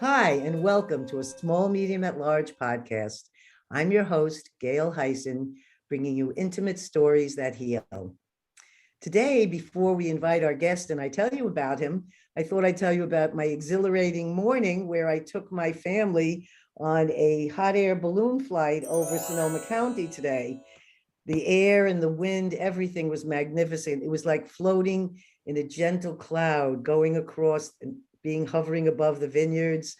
Hi, and welcome to a Small Medium at Large podcast. I'm your host, Gail, bringing you intimate stories that heal. Today, before we invite our guest and I tell you about him, I thought I'd tell you about my exhilarating morning where I took my family on a hot air balloon flight over Sonoma County today. The air and the wind, everything was magnificent. It was like floating in a gentle cloud going across and hovering above the vineyards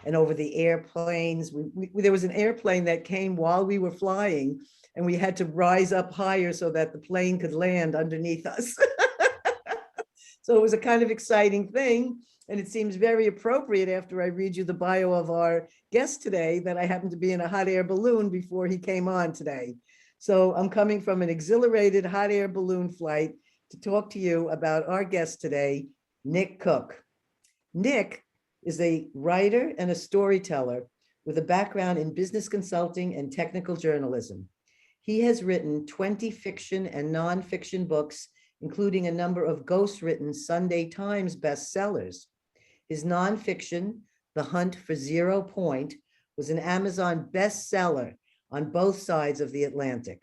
and over the airplanes. There was an airplane that came while we were flying, and we had to rise up higher so that the plane could land underneath us. So it was a kind of exciting thing. And it seems very appropriate after I read you the bio of our guest today that I happened to be in a hot air balloon before he came on today. So I'm coming from an exhilarated hot air balloon flight to talk to you about our guest today, Nick Cook. Nick is a writer and a storyteller with a background in business consulting and technical journalism. He has written 20 fiction and nonfiction books, including a number of ghostwritten Sunday Times bestsellers. His nonfiction, The Hunt for Zero Point, was an Amazon bestseller on both sides of the Atlantic.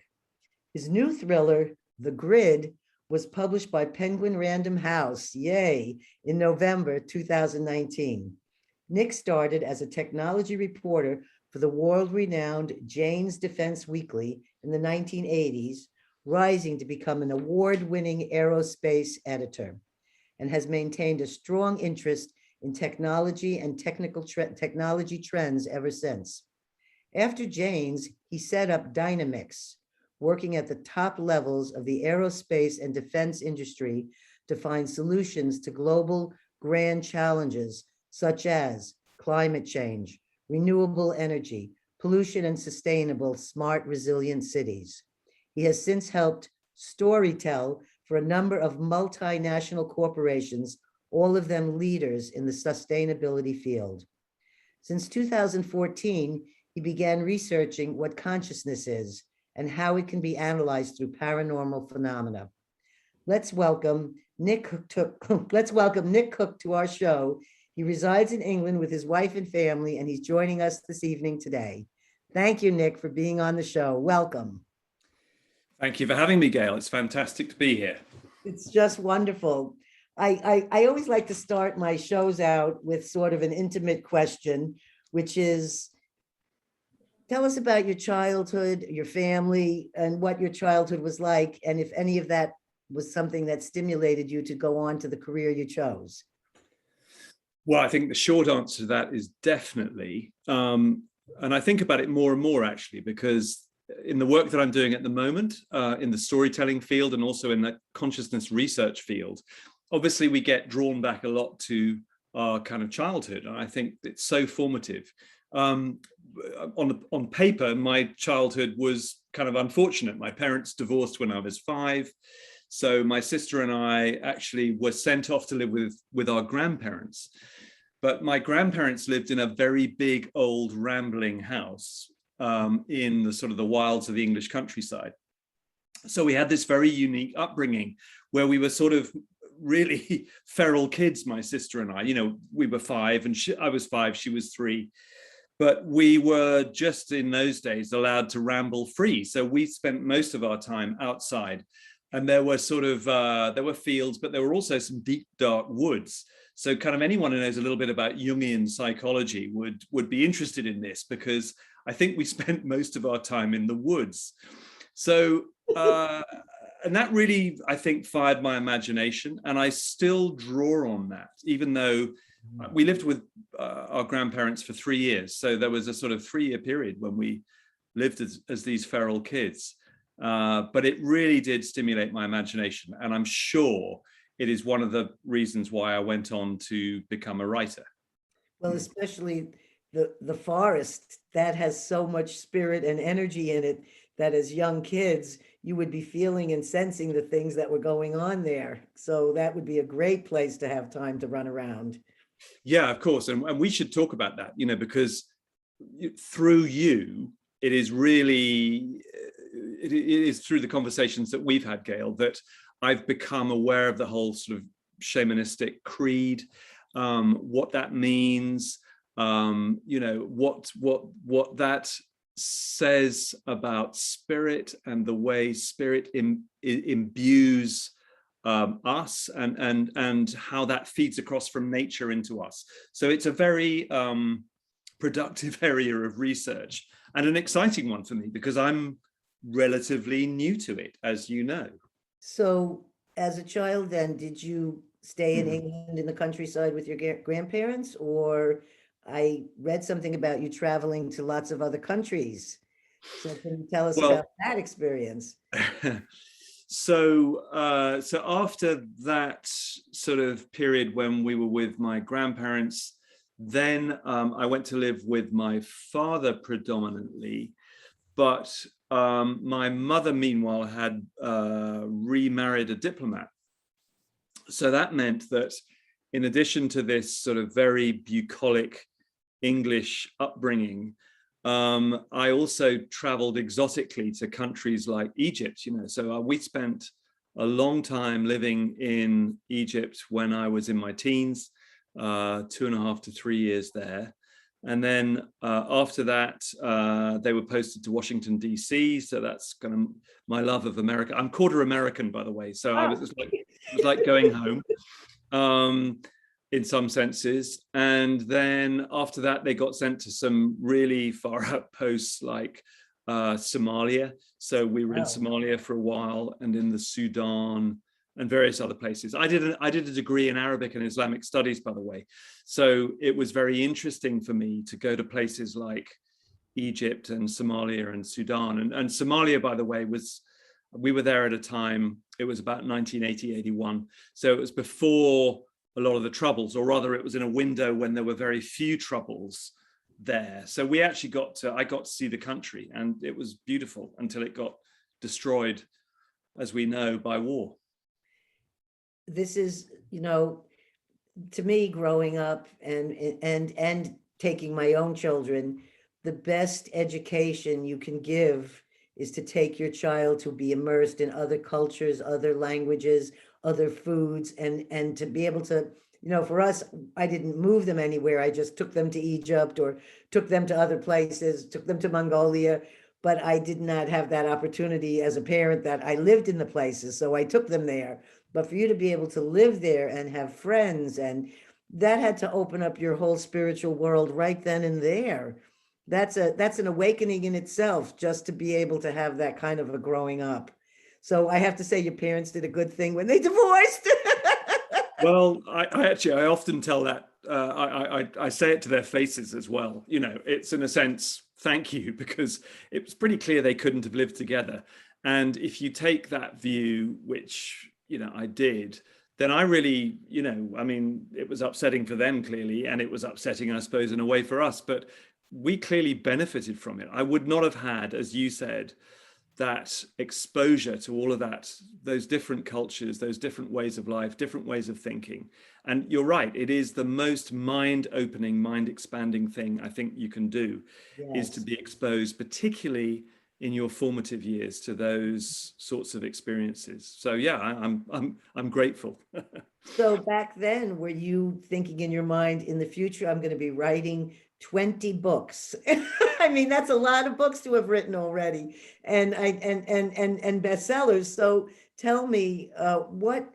His new thriller, The Grid, was published by Penguin Random House, yay, in November 2019. Nick started as a technology reporter for the world-renowned Jane's Defense Weekly in the 1980s, rising to become an award-winning aerospace editor, and has maintained a strong interest in technology and technology trends ever since. After Jane's, he set up Dynamix, working at the top levels of the aerospace and defense industry to find solutions to global grand challenges such as climate change, renewable energy, pollution and sustainable, smart, resilient cities. He has since helped storytell for a number of multinational corporations, all of them leaders in the sustainability field. Since 2014, he began researching what consciousness is and how it can be analyzed through paranormal phenomena. Let's welcome Nick Cook to our show. He resides in England with his wife and family, and he's joining us this evening today. Thank you, Nick, for being on the show. Welcome. Thank you for having me, Gail. It's fantastic to be here. It's just wonderful. I always like to start my shows out with sort of an intimate question, which is, tell us about your childhood, your family, and what your childhood was like, and if any of that was something that stimulated you to go on to the career you chose. Well, I think the short answer to that is definitely. And I think about it more and more, actually, because in the work that I'm doing at the moment, in the storytelling field and also in the consciousness research field, obviously we get drawn back a lot to our kind of childhood. And I think it's so formative. On paper, my childhood was kind of unfortunate. My parents divorced when I was 5. So my sister and I actually were sent off to live with our grandparents. But my grandparents lived in a very big, old, rambling house in the sort of the wilds of the English countryside. So we had this very unique upbringing where we were sort of really feral kids, my sister and I. You know, we were 5 and I was 5, she was 3. But we were just in those days allowed to ramble free. So we spent most of our time outside, and there were sort of, there were fields, but there were also some deep, dark woods. So kind of anyone who knows a little bit about Jungian psychology would be interested in this, because I think we spent most of our time in the woods. So, and that really, I think, fired my imagination, and I still draw on that, even though we lived with our grandparents for 3 years. So there was a sort of 3-year period when we lived as these feral kids. But it really did stimulate my imagination. And I'm sure it is one of the reasons why I went on to become a writer. Well, especially the forest, that has so much spirit and energy in it that as young kids, you would be feeling and sensing the things that were going on there. So that would be a great place to have time to run around. Yeah, of course. And we should talk about that, you know, because through you, it is really, it is through the conversations that we've had, Gail, that I've become aware of the whole sort of shamanistic creed, what that means, you know, what that says about spirit and the way spirit imbues us, and how that feeds across from nature into us. So it's a very productive area of research, and an exciting one for me, because I'm relatively new to it, as you know. So as a child then, did you stay in England in the countryside with your grandparents? Or I read something about you traveling to lots of other countries. So can you tell us Well, about that experience? so after that sort of period when we were with my grandparents, then I went to live with my father predominantly, but my mother, meanwhile, had remarried a diplomat. So that meant that in addition to this sort of very bucolic English upbringing, I also traveled exotically to countries like Egypt, you know. So we spent a long time living in Egypt when I was in my teens, 2.5 to 3 years there. And then after that, they were posted to Washington, D.C. So that's kind of my love of America. I'm quarter American, by the way. So it was like going home in some senses. And then after that, they got sent to some really far out posts like Somalia. So we were in Somalia for a while, and in the Sudan, and various other places. I did a degree in Arabic and Islamic studies, by the way. So it was very interesting for me to go to places like Egypt and Somalia and Sudan. And Somalia, by the way, we were there at a time, it was about 1980, 81. So it was before a lot of the troubles, or rather it was in a window when there were very few troubles there. So we actually I got to see the country, and it was beautiful until it got destroyed, as we know, by war. This is, you know, to me, growing up and taking my own children, the best education you can give is to take your child to be immersed in other cultures, other languages, other foods, and to be able to, you know, for us, I didn't move them anywhere. I just took them to Egypt or took them to other places, took them to Mongolia, but I did not have that opportunity as a parent that I lived in the places. So I took them there. But for you to be able to live there and have friends, and that had to open up your whole spiritual world right then and there. That's an awakening in itself, just to be able to have that kind of a growing up. So I have to say your parents did a good thing when they divorced. Well, I often tell that, I say it to their faces as well. You know, it's in a sense, thank you, because it was pretty clear they couldn't have lived together. And if you take that view, which, you know, I did, then I really, you know, I mean, it was upsetting for them clearly, and it was upsetting, I suppose, in a way for us, but we clearly benefited from it. I would not have had, as you said, that exposure to all of that, those different cultures, those different ways of life, different ways of thinking. And you're right, it is the most mind-opening, mind-expanding thing I think you can do, is to be exposed, particularly in your formative years, to those sorts of experiences. So yeah, I'm grateful. So back then, were you thinking in your mind, in the future, I'm going to be writing 20 books? I mean, that's a lot of books to have written already, and bestsellers. So tell me, what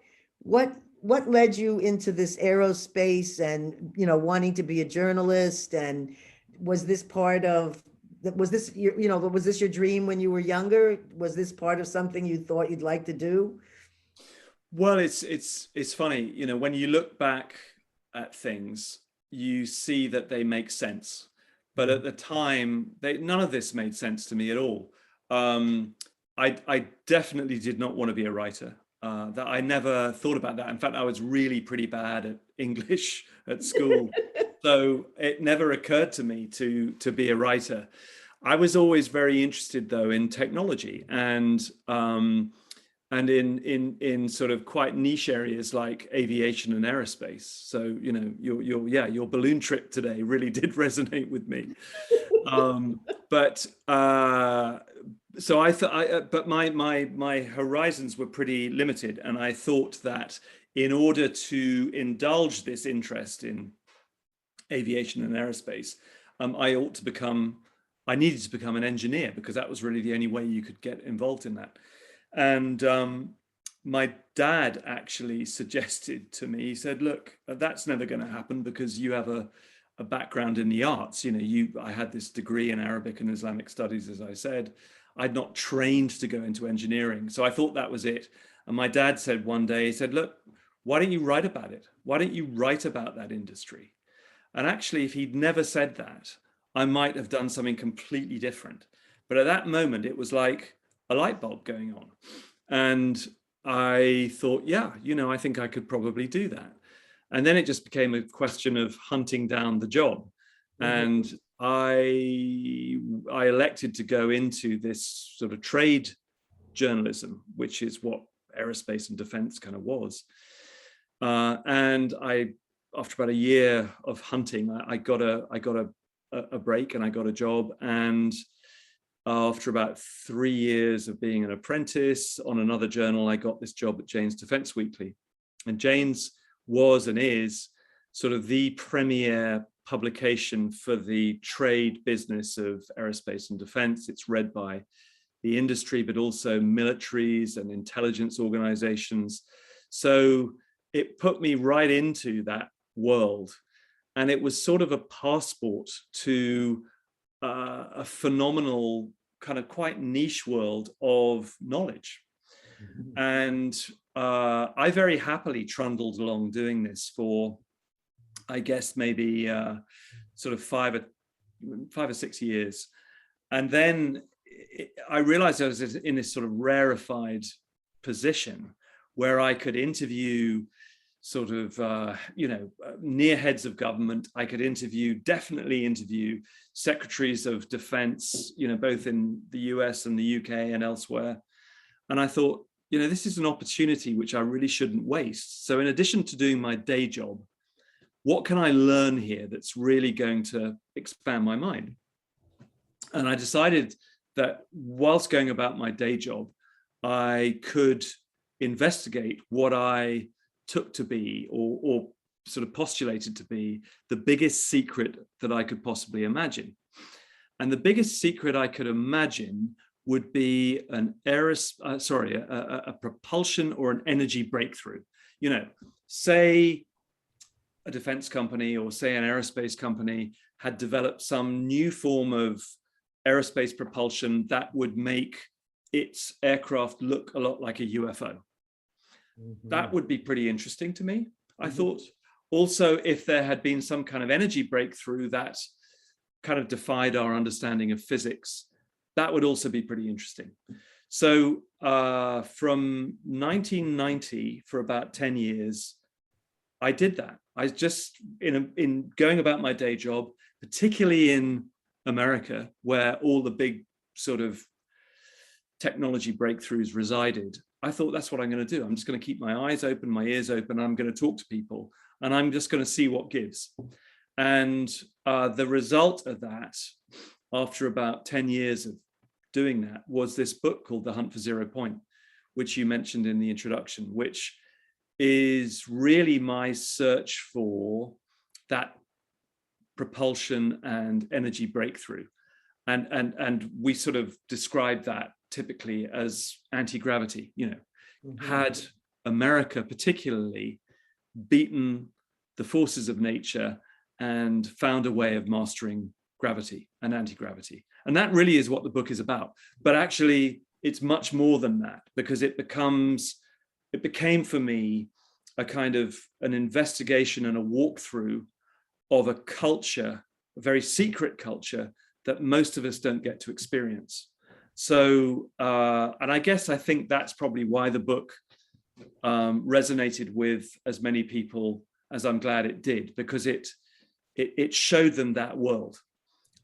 led you into this aerospace, and, you know, wanting to be a journalist? And was this part of, was this your, you know, was this your dream when you were younger? Was this part of something you thought you'd like to do? Well, it's funny, you know, when you look back at things, you see that they make sense. But at the time, none of this made sense to me at all. I definitely did not want to be a writer. That I never thought about that. In fact, I was really pretty bad at English at school. So it never occurred to me to be a writer. I was always very interested, though, in technology, and in sort of quite niche areas like aviation and aerospace. So, you know, your balloon trip today really did resonate with me. So I thought, but my horizons were pretty limited, and I thought that in order to indulge this interest in aviation and aerospace, I needed to become an engineer, because that was really the only way you could get involved in that. And my dad actually suggested to me, he said, look, that's never going to happen, because you have a background in the arts. I had this degree in Arabic and Islamic studies, as I said. I'd not trained to go into engineering. So I thought that was it. And my dad said one day, he said, look, why don't you write about it? Why don't you write about that industry? And actually, if he'd never said that, I might have done something completely different. But at that moment, it was like a light bulb going on. And I thought, yeah, I think I could probably do that. And then it just became a question of hunting down the job. And I elected to go into this sort of trade journalism, which is what aerospace and defense kind of was. And after about a year of hunting, I got a break, and I got a job. And after about 3 years of being an apprentice on another journal, I got this job at Jane's Defense Weekly. And Jane's was and is sort of the premier publication for the trade business of aerospace and defense. It's read by the industry, but also militaries and intelligence organizations. So it put me right into that world. And it was sort of a passport to a phenomenal kind of quite niche world of knowledge. And I very happily trundled along doing this for, I guess, maybe sort of 5 or 6 years. And then I realized I was in this sort of rarefied position where I could interview sort of, near heads of government. I could definitely interview secretaries of defense, both in the US and the UK and elsewhere. And I thought, this is an opportunity which I really shouldn't waste. So in addition to doing my day job, what can I learn here that's really going to expand my mind? And I decided that whilst going about my day job, I could investigate what I took to be, or sort of postulated to be, the biggest secret that I could possibly imagine. And the biggest secret I could imagine would be a propulsion or an energy breakthrough. Say a defense company or say an aerospace company had developed some new form of aerospace propulsion that would make its aircraft look a lot like a UFO. That would be pretty interesting to me. I thought also, if there had been some kind of energy breakthrough that kind of defied our understanding of physics, that would also be pretty interesting. So from 1990, for about 10 years, I did that. I just, in going about my day job, particularly in America, where all the big sort of technology breakthroughs resided, I thought, that's what I'm going to do. I'm just going to keep my eyes open, my ears open. I'm going to talk to people, and I'm just going to see what gives. And the result of that, after about 10 years of doing that, was this book called The Hunt for Zero Point, which you mentioned in the introduction, which is really my search for that propulsion and energy breakthrough. And we sort of describe that typically as anti-gravity. Had America particularly beaten the forces of nature and found a way of mastering gravity and anti-gravity. And that really is what the book is about. But actually, it's much more than that, because it became for me a kind of an investigation and a walkthrough of a culture, a very secret culture that most of us don't get to experience. So, and I think that's probably why the book resonated with as many people as I'm glad it did, because it showed them that world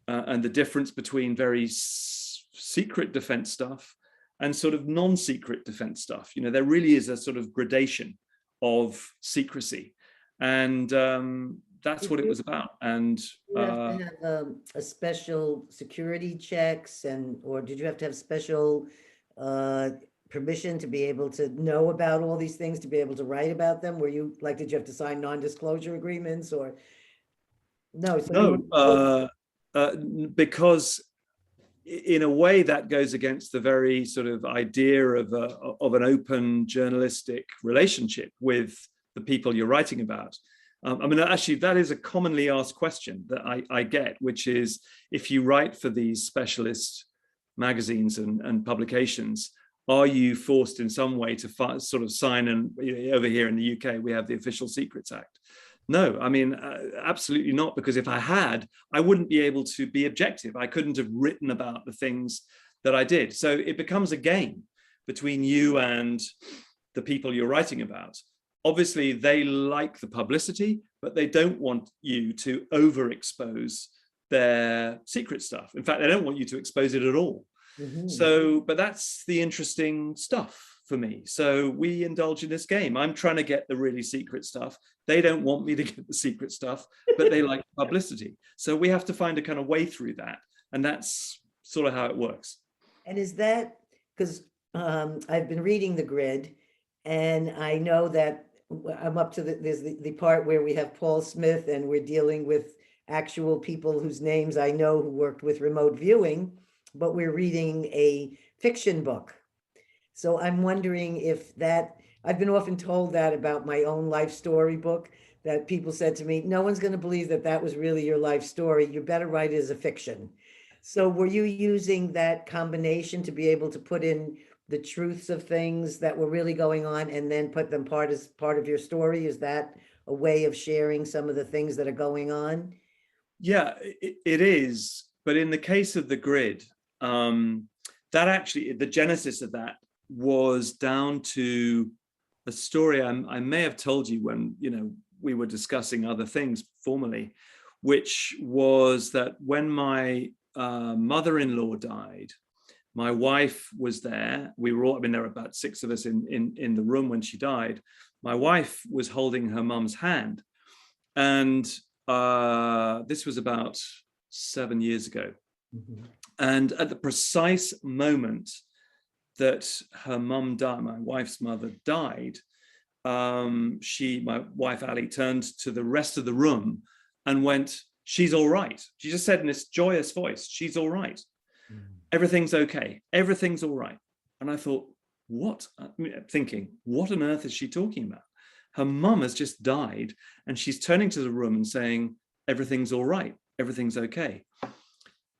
and the difference between very secret defense stuff and sort of non-secret defense stuff. There really is a sort of gradation of secrecy, and that's what it was about. And you have to have a special security checks, or did you have to have special permission to be able to know about all these things, to be able to write about them? Did you have to sign non-disclosure agreements, or? No, so you No, because in a way that goes against the very sort of idea of an open journalistic relationship with the people you're writing about. I mean, actually, that is a commonly asked question that I get, which is, if you write for these specialist magazines and publications, are you forced in some way to sort of sign? And over here in the UK, we have the Official Secrets Act. No, I mean, absolutely not, because if I had, I wouldn't be able to be objective. I couldn't have written about the things that I did. So it becomes a game between you and the people you're writing about. Obviously, they like the publicity, but they don't want you to overexpose their secret stuff. In fact, they don't want you to expose it at all. Mhm. So, but that's the interesting stuff for me. So we indulge in this game. I'm trying to get the really secret stuff. They don't want me to get the secret stuff, but they like publicity. So we have to find a kind of way through that. And that's sort of how it works. And is that because I've been reading the grid, and I know that I'm up to there's the part where we have Paul Smith, and we're dealing with actual people whose names I know who worked with remote viewing, but we're reading a fiction book. So I'm wondering if that, I've been often told that about my own life story book, that people said to me, no one's going to believe that that was really your life story. You better write it as a fiction. So were you using that combination to be able to put in the truths of things that were really going on and then put them as part of your story? Is that a way of sharing some of the things that are going on? Yeah, it is. But in the case of the grid, that actually, the genesis of that was down to a story I may have told you when, we were discussing other things formally, which was that when my mother-in-law died, my wife was there. We were all, there were about 6 of us in the room when she died. My wife was holding her mum's hand. And this was about 7 years ago. Mm-hmm. And at the precise moment that her mum died, my wife's mother died, my wife Ali turned to the rest of the room and went, "She's all right." She just said in this joyous voice, "She's all right. Everything's okay. Everything's all right." And I thought, thinking, what on earth is she talking about? Her mum has just died, and she's turning to the room and saying, "Everything's all right. Everything's okay."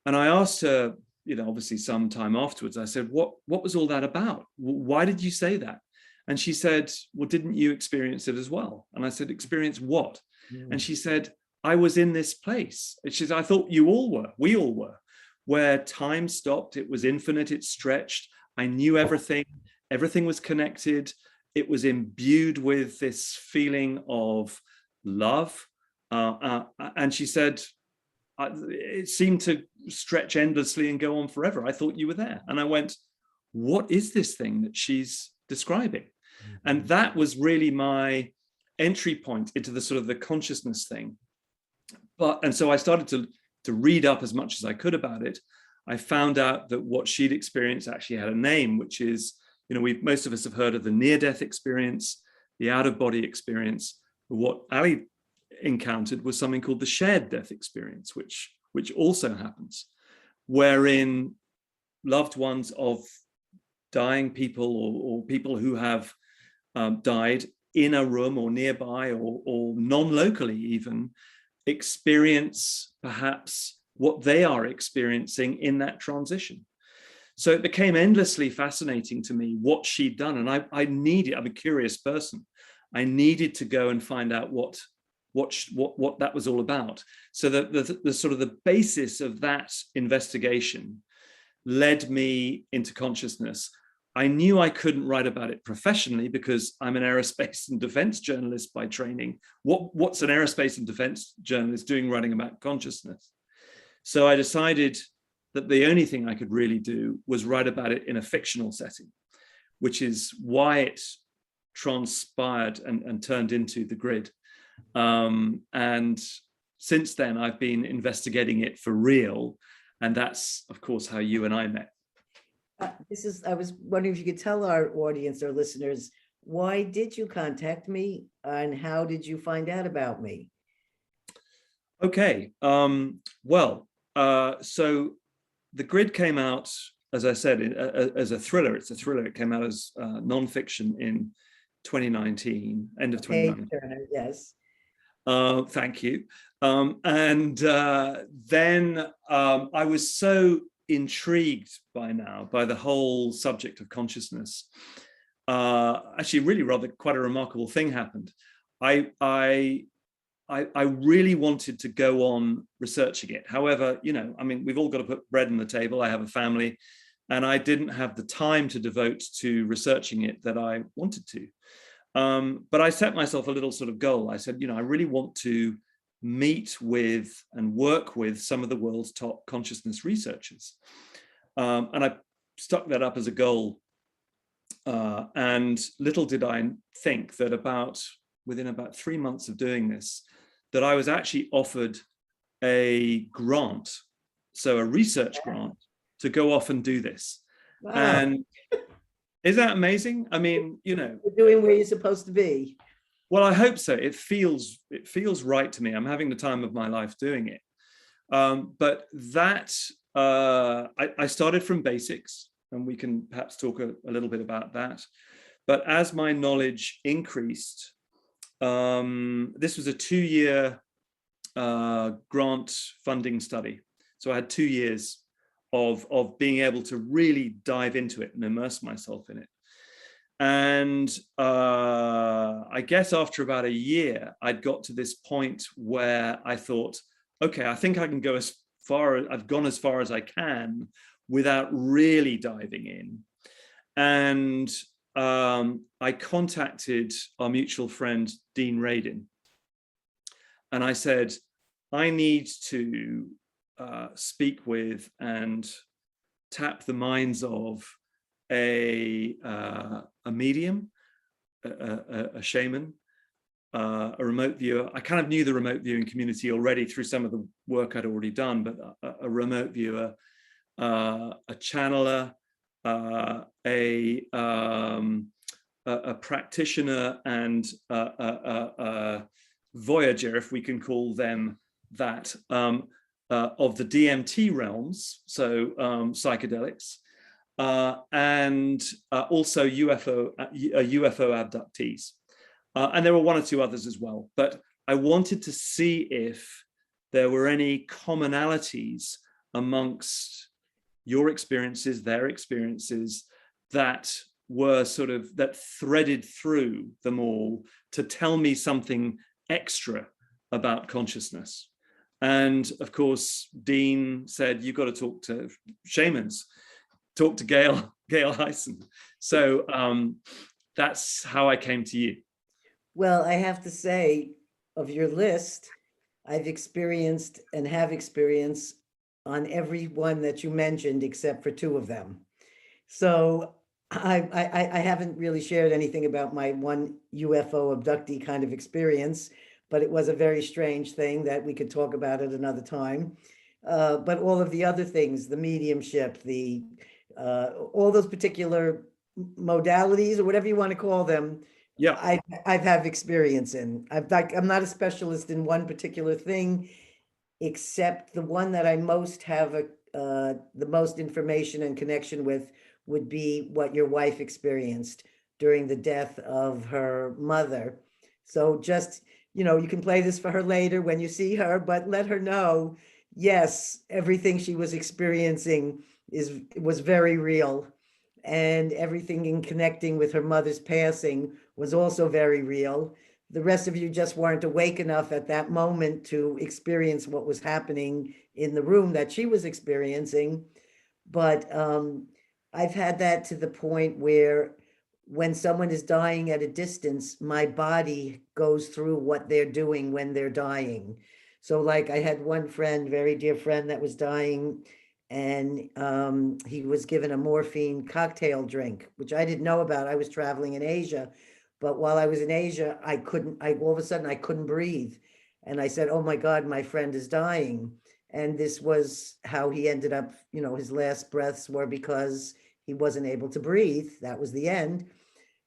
And I asked her, obviously some time afterwards, I said, what was all that about? Why did you say that? And she said, "Well, didn't you experience it as well?" And I said, "Experience what?" And she said, "I was in this place." And she said, "I thought you all were, we all were, where time stopped. It was infinite, it stretched. I knew everything. Everything was connected. It was imbued with this feeling of love." And she said, "It seemed to stretch endlessly and go on forever. I thought you were there." And I went, what is this thing that she's describing? Mm-hmm. And that was really my entry point into the sort of the consciousness thing. And so I started to read up as much as I could about it. I found out that what she'd experienced actually had a name, which is, most of us have heard of the near-death experience, the out-of-body experience. But what Ali encountered was something called the shared death experience, which also happens, wherein loved ones of dying people or people who have died in a room or nearby or non-locally even experience perhaps what they are experiencing in that transition. So it became endlessly fascinating to me what she'd done. And I'm a curious person. I needed to go and find out what that was all about. So the sort of the basis of that investigation led me into consciousness. I knew I couldn't write about it professionally because I'm an aerospace and defense journalist by training. What's an aerospace and defense journalist doing writing about consciousness? So I decided that the only thing I could really do was write about it in a fictional setting, which is why it transpired and turned into The Grid. And since then, I've been investigating it for real. And that's, of course, how you and I met. I was wondering if you could tell our audience, our listeners, why did you contact me and how did you find out about me? Okay. So The Grid came out, as I said, as a thriller. It's a thriller. It came out as nonfiction in 2019, end of Page 2019. Turner, yes. Thank you. Then I was so intrigued by the whole subject of consciousness. Actually, really rather quite a remarkable thing happened. I really wanted to go on researching it. However, I mean, we've all got to put bread on the table. I have a family, and I didn't have the time to devote to researching it that I wanted to. But I set myself a little sort of goal. I said, I really want to meet with and work with some of the world's top consciousness researchers. And I stuck that up as a goal. And little did I think that within about 3 months of doing this, that I was actually offered a grant, so a research grant, to go off and do this. Wow. And is that amazing? I mean, You're doing where you're supposed to be. Well, I hope so. It feels right to me. I'm having the time of my life doing it. But that I started from basics, and we can perhaps talk a little bit about that. But as my knowledge increased, this was a 2-year grant funding study. So I had 2 years of being able to really dive into it and immerse myself in it. And I guess after about a year, I'd got to this point where I thought, okay, I think I can go I've gone as far as I can without really diving in. And I contacted our mutual friend, Dean Radin. And I said, I need to speak with and tap the minds of a medium, a shaman, a remote viewer. I kind of knew the remote viewing community already through some of the work I'd already done, but a remote viewer, a channeler, a practitioner, and a voyager, if we can call them that, of the DMT realms, so psychedelics, and also UFO abductees. And there were 1 or 2 others as well. But I wanted to see if there were any commonalities amongst your experiences, their experiences, that were that threaded through them all to tell me something extra about consciousness. And of course, Dean said, you've got to talk to shamans, talk to Gail Hyson. So that's how I came to you. Well, I have to say, of your list, I've experienced and have experience on every one that you mentioned, except for 2 of them. So I haven't really shared anything about my one UFO abductee kind of experience, but it was a very strange thing that we could talk about at another time. But all of the other things, the mediumship, all those particular modalities, or whatever you want to call them, yeah, I've had experience in. I'm not a specialist in one particular thing, except the one that I most have the most information and connection with would be what your wife experienced during the death of her mother. So just, you can play this for her later when you see her, but let her know, yes, everything she was experiencing was very real. And everything in connecting with her mother's passing was also very real. The rest of you just weren't awake enough at that moment to experience what was happening in the room that she was experiencing. But I've had that to the point where when someone is dying at a distance, my body goes through what they're doing when they're dying. So like I had one friend, very dear friend, that was dying, and he was given a morphine cocktail drink, which I didn't know about. I was traveling in Asia, but while I was in Asia, all of a sudden I couldn't breathe. And I said, oh my God, my friend is dying. And this was how he ended up, his last breaths were because he wasn't able to breathe. That was the end.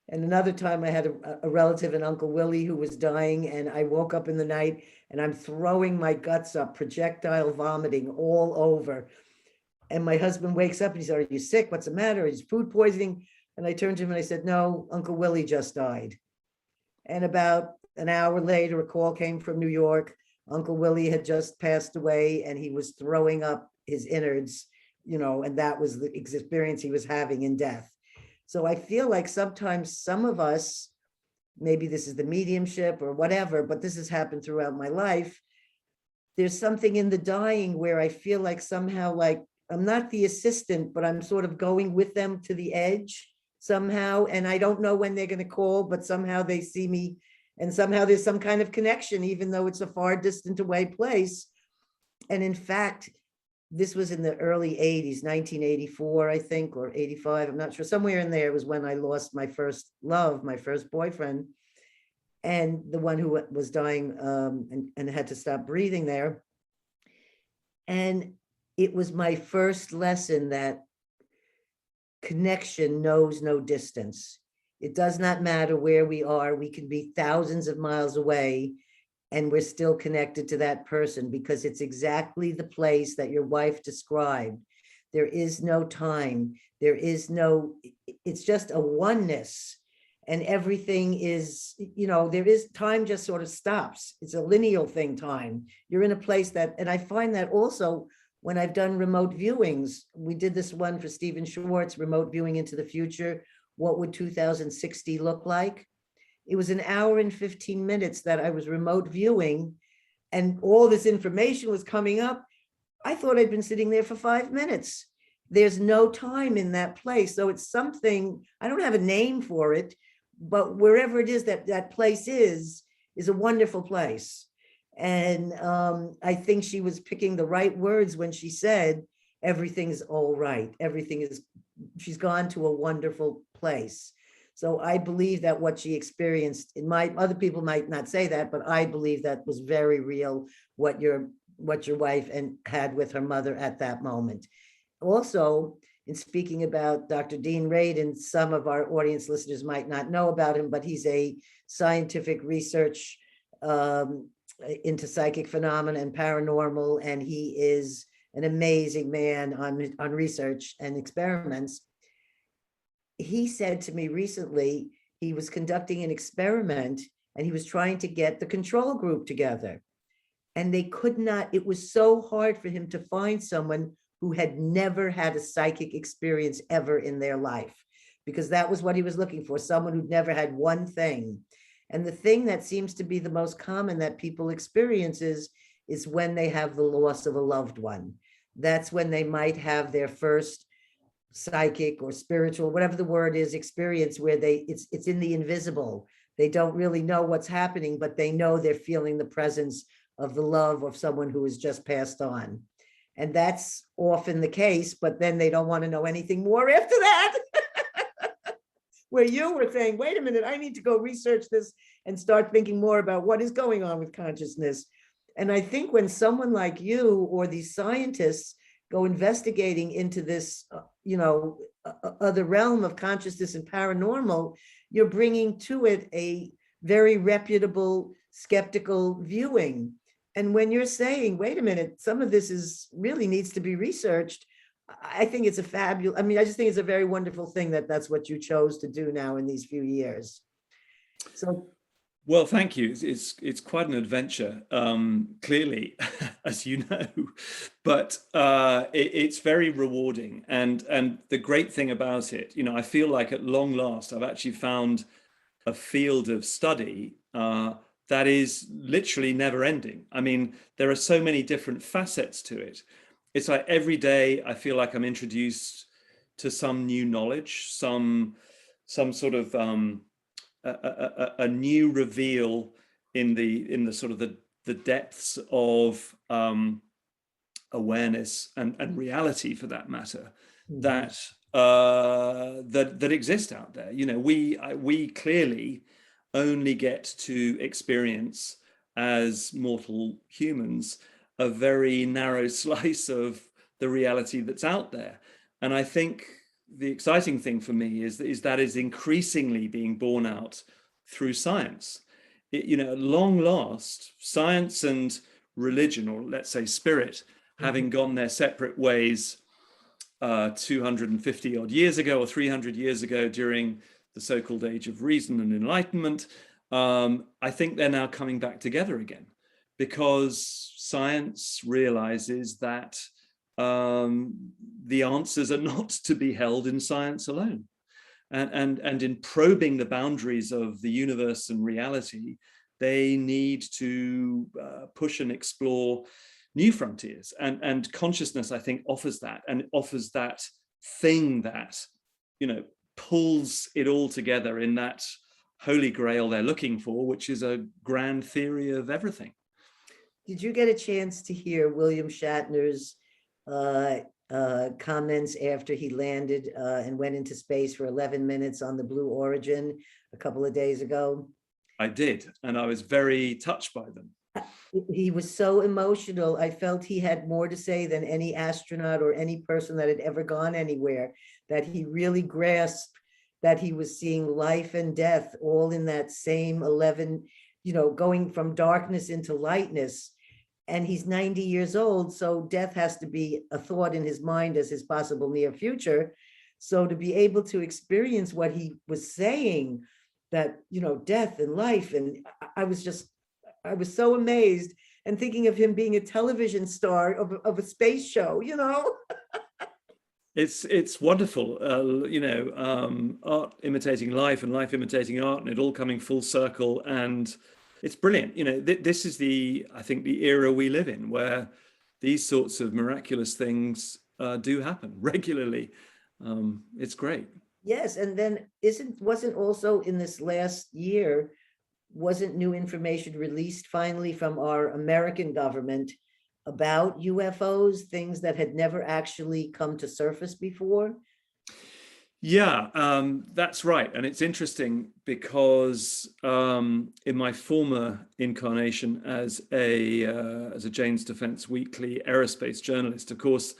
And another time I had a relative, an Uncle Willie, who was dying, and I woke up in the night and I'm throwing my guts up, projectile vomiting all over. And my husband wakes up and he said, "Are you sick? What's the matter? Is food poisoning?" And I turned to him and I said, "No, Uncle Willie just died." And about an hour later, a call came from New York. Uncle Willie had just passed away and he was throwing up his innards, and that was the experience he was having in death. So I feel like sometimes some of us, maybe this is the mediumship or whatever, but this has happened throughout my life. There's something in the dying where I feel like somehow, like I'm not the assistant, but I'm sort of going with them to the edge somehow. And I don't know when they're going to call, but somehow they see me and somehow there's some kind of connection, even though it's a far distant away place. And in fact, this was in the early 80s, 1984, I think, or 85. I'm not sure. Somewhere in there was when I lost my first love, my first boyfriend, and the one who was dying and had to stop breathing there. And it was my first lesson that connection knows no distance. It does not matter where we are. We can be thousands of miles away and we're still connected to that person because it's exactly the place that your wife described. There is no time. It's just a oneness. And everything is, there is time just sort of stops. It's a lineal thing, time. You're in a place that, and I find that also when I've done remote viewings. We did this one for Stephen Schwartz, remote viewing into the future. What would 2060 look like? It was an hour and 15 minutes that I was remote viewing and all this information was coming up. I thought I'd been sitting there for 5 minutes. There's no time in that place. So it's something, I don't have a name for it, but wherever it is that place is a wonderful place. And I think she was picking the right words when she said, everything's all right. She's gone to a wonderful place. So I believe that what she experienced, other people might not say that, but I believe that was very real, what your wife had with her mother at that moment. Also, in speaking about Dr. Dean Radin, some of our audience listeners might not know about him, but he's a scientific research into psychic phenomena and paranormal, and he is an amazing man on research and experiments. He said to me recently, he was conducting an experiment and he was trying to get the control group together. And they could not, it was so hard for him to find someone who had never had a psychic experience ever in their life, because that was what he was looking for, someone who'd never had one thing. And the thing that seems to be the most common that people experience is when they have the loss of a loved one. That's when they might have their first psychic or spiritual, whatever the word is, experience where it's in the invisible. They don't really know what's happening, but they know they're feeling the presence of the love of someone who has just passed on. And that's often the case, but then they don't want to know anything more after that. Where you were saying, wait a minute, I need to go research this and start thinking more about what is going on with consciousness. And I think when someone like you or these scientists go investigating into this, other realm of consciousness and paranormal, you're bringing to it a very reputable, skeptical viewing. And when you're saying, wait a minute, some of this really needs to be researched, I think it's I just think it's a very wonderful thing that's what you chose to do now in these few years. So. Well, thank you. It's quite an adventure, clearly, as you know, but it's very rewarding. And the great thing about it, I feel like at long last, I've actually found a field of study that is literally never ending. I mean, there are so many different facets to it. It's like every day I feel like I'm introduced to some new knowledge, some sort of a new reveal in the sort of the depths of awareness and reality, for that matter, that exist out there. We clearly only get to experience, as mortal humans, a very narrow slice of the reality that's out there. And I think the exciting thing for me is that is increasingly being borne out through science. At long last, science and religion, or let's say spirit, having gone their separate ways 250 odd years ago or 300 years ago during the so-called age of reason and enlightenment, I think they're now coming back together again, because science realizes that the answers are not to be held in science alone. And in probing the boundaries of the universe and reality, they need to push and explore new frontiers. And consciousness, I think, offers that, and it offers that thing that, pulls it all together in that holy grail they're looking for, which is a grand theory of everything. Did you get a chance to hear William Shatner's comments after he landed and went into space for 11 minutes on the Blue Origin a couple of days ago? I did, and I was very touched by them. He was so emotional. I felt he had more to say than any astronaut or any person that had ever gone anywhere, that he really grasped that he was seeing life and death all in that same 11, going from darkness into lightness. And he's 90 years old, so death has to be a thought in his mind as his possible near future. So to be able to experience what he was saying, that, death and life, and I was so amazed, and thinking of him being a television star of a space show, It's wonderful, art imitating life and life imitating art, and it all coming full circle. And it's brilliant. This is I think the era we live in, where these sorts of miraculous things do happen regularly. It's great. Yes, and then wasn't also in this last year, wasn't new information released finally from our American government about UFOs, things that had never actually come to surface before? Yeah, that's right. And it's interesting because in my former incarnation as a Jane's Defense Weekly aerospace journalist, of course,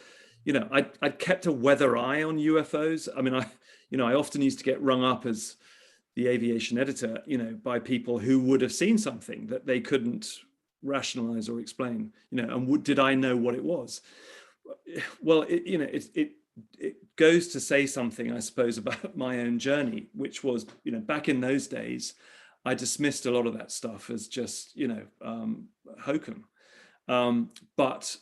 I'd kept a weather eye on UFOs. I mean, I often used to get rung up as the aviation editor, by people who would have seen something that they couldn't rationalize or explain, and did I know what it was? Well, it goes to say something, I suppose, about my own journey, which was, back in those days, I dismissed a lot of that stuff as just, hokum. But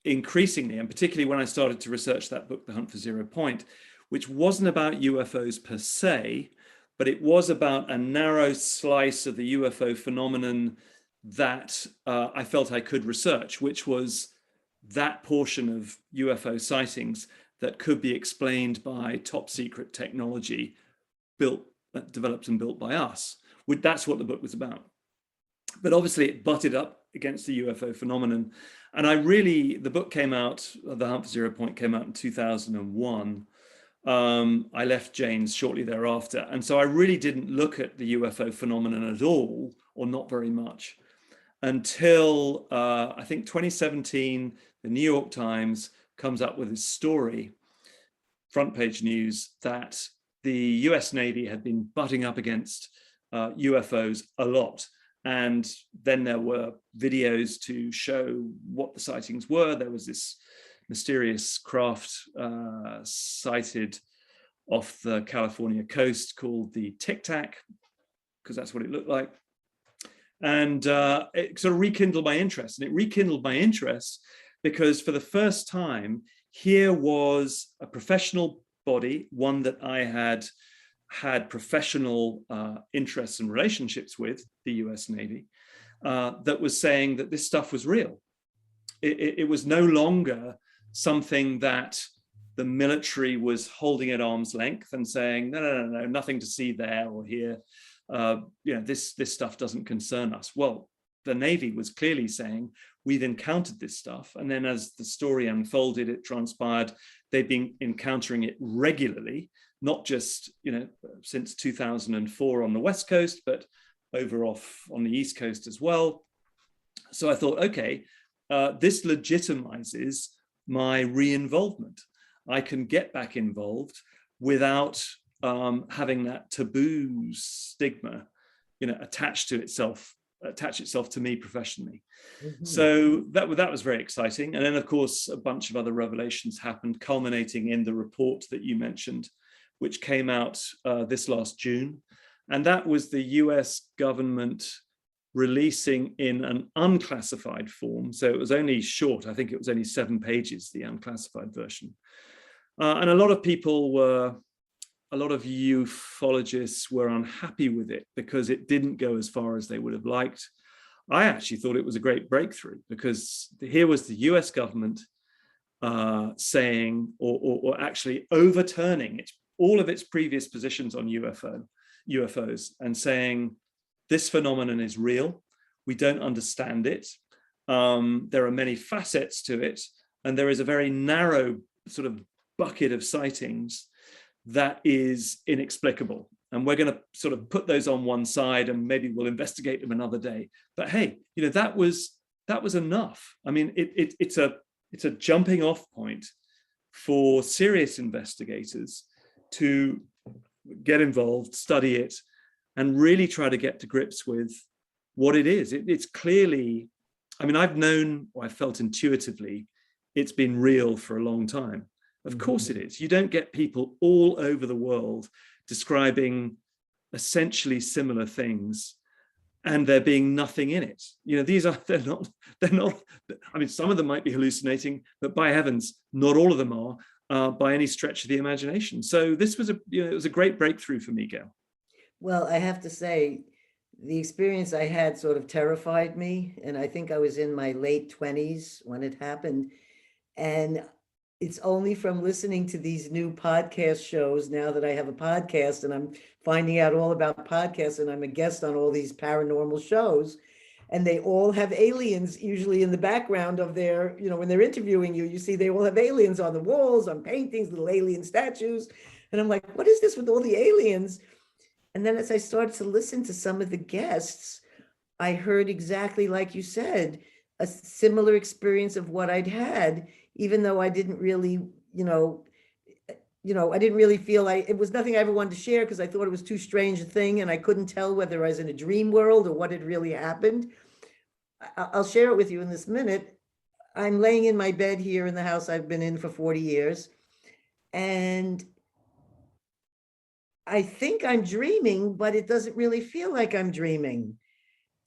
increasingly, and particularly when I started to research that book, The Hunt for Zero Point, which wasn't about UFOs per se, but it was about a narrow slice of the UFO phenomenon that I felt I could research, which was that portion of UFO sightings that could be explained by top secret technology developed and built by us. That's what the book was about. But obviously it butted up against the UFO phenomenon. And the book came out, The Hunt for Zero Point came out in 2001. I left Jane's shortly thereafter. And so I really didn't look at the UFO phenomenon at all, or not very much, until I think 2017, the New York Times comes up with this story, front page news, that the US Navy had been butting up against UFOs a lot. And then there were videos to show what the sightings were. There was this mysterious craft sighted off the California coast called the Tic Tac, because that's what it looked like. And it sort of rekindled my interest. And it rekindled my interest because for the first time, here was a professional body, one that I had professional interests and relationships with, the US Navy, that was saying that this stuff was real. It was no longer something that the military was holding at arm's length and saying, no, nothing to see there or here. This stuff doesn't concern us. Well, the Navy was clearly saying, we've encountered this stuff. And then as the story unfolded, it transpired they've been encountering it regularly, not just, since 2004 on the West Coast, but over off on the East Coast as well. So I thought, okay, this legitimizes my re-involvement. I can get back involved without having that taboo stigma, attach itself to me professionally. Mhm. So that was very exciting. And then, of course, a bunch of other revelations happened, culminating in the report that you mentioned, which came out this last June. And that was the US government releasing in an unclassified form. So it was only short. I think it was only 7 pages, the unclassified version. And a lot of ufologists were unhappy with it because it didn't go as far as they would have liked. I actually thought it was a great breakthrough, because here was the US government saying, or actually overturning all of its previous positions on UFOs and saying, this phenomenon is real. We don't understand it. There are many facets to it, and there is a very narrow sort of bucket of sightings that is inexplicable. And we're going to sort of put those on one side, and maybe we'll investigate them another day. But hey, that was enough. I mean, it's a jumping off point for serious investigators to get involved, study it, and really try to get to grips with what it is. It's clearly, I mean, I've felt intuitively it's been real for a long time. Of course it is. You don't get people all over the world describing essentially similar things and there being nothing in it. They're not, I mean, some of them might be hallucinating, but by heavens, not all of them are by any stretch of the imagination. So this was it was a great breakthrough for me, Gail. Well, I have to say, the experience I had sort of terrified me. And I think I was in my late 20s when it happened. And it's only from listening to these new podcast shows, now that I have a podcast and I'm finding out all about podcasts, and I'm a guest on all these paranormal shows, and they all have aliens usually in the background of their, when they're interviewing you, you see they all have aliens on the walls, on paintings, little alien statues. And I'm like, what is this with all the aliens? And then as I started to listen to some of the guests, I heard exactly like you said, a similar experience of what I'd had, even though I didn't really, I didn't really feel it was nothing I ever wanted to share, because I thought it was too strange a thing, and I couldn't tell whether I was in a dream world or what had really happened. I'll share it with you in this minute. I'm laying in my bed here in the house I've been in for 40 years, and I think I'm dreaming, but it doesn't really feel like I'm dreaming.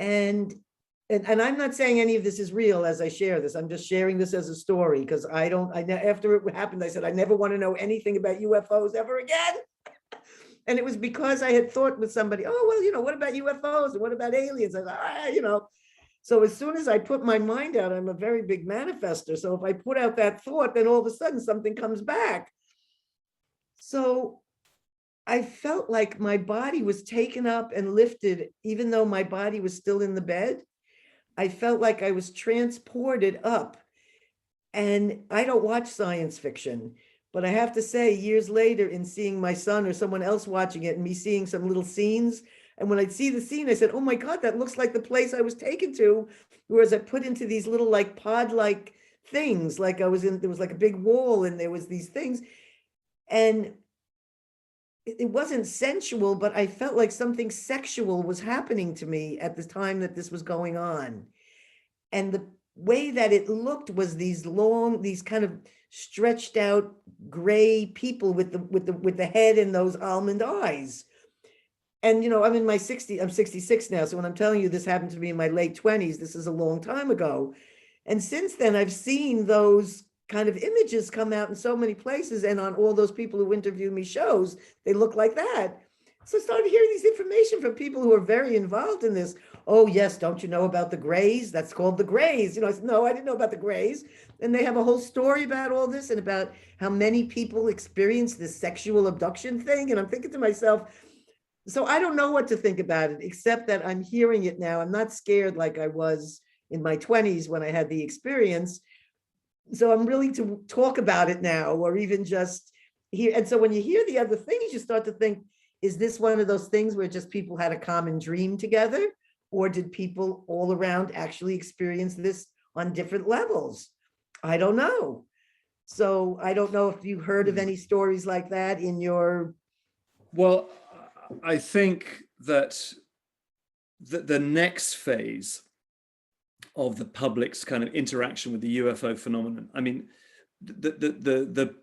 And I'm not saying any of this is real as I share this. I'm just sharing this as a story, because after it happened, I said, I never want to know anything about UFOs ever again. And it was because I had thought with somebody, oh, well, what about UFOs and what about aliens? I thought, So as soon as I put my mind out, I'm a very big manifester. So if I put out that thought, then all of a sudden something comes back. So I felt like my body was taken up and lifted, even though my body was still in the bed. I felt like I was transported up. And I don't watch science fiction, but I have to say, years later, in seeing my son or someone else watching it and me seeing some little scenes, and when I'd see the scene, I said, oh my God, that looks like the place I was taken to. Whereas I put into these little like pod-like things, like there was like a big wall and there was these things. And it wasn't sensual, but I felt like something sexual was happening to me at the time that this was going on. And the way that it looked was these kind of stretched out gray people with the head and those almond eyes. And I'm in my 60s, I'm 66 now. So when I'm telling you this happened to me in my late 20s, this is a long time ago. And since then, I've seen those kind of images come out in so many places, and on all those people who interview me shows, they look like that. So I started hearing these information from people who are very involved in this. Oh yes, don't you know about the Greys? That's called the Greys. I said, no, I didn't know about the Greys. And they have a whole story about all this and about how many people experience this sexual abduction thing. And I'm thinking to myself, so I don't know what to think about it, except that I'm hearing it now. I'm not scared like I was in my 20s when I had the experience. So I'm willing to talk about it now, or even just hear. And so when you hear the other things, you start to think, is this one of those things where just people had a common dream together? Or did people all around actually experience this on different levels? I don't know. So I don't know if you heard of any stories like that in your. Well, I think that the next phase of the public's kind of interaction with the UFO phenomenon, I mean, the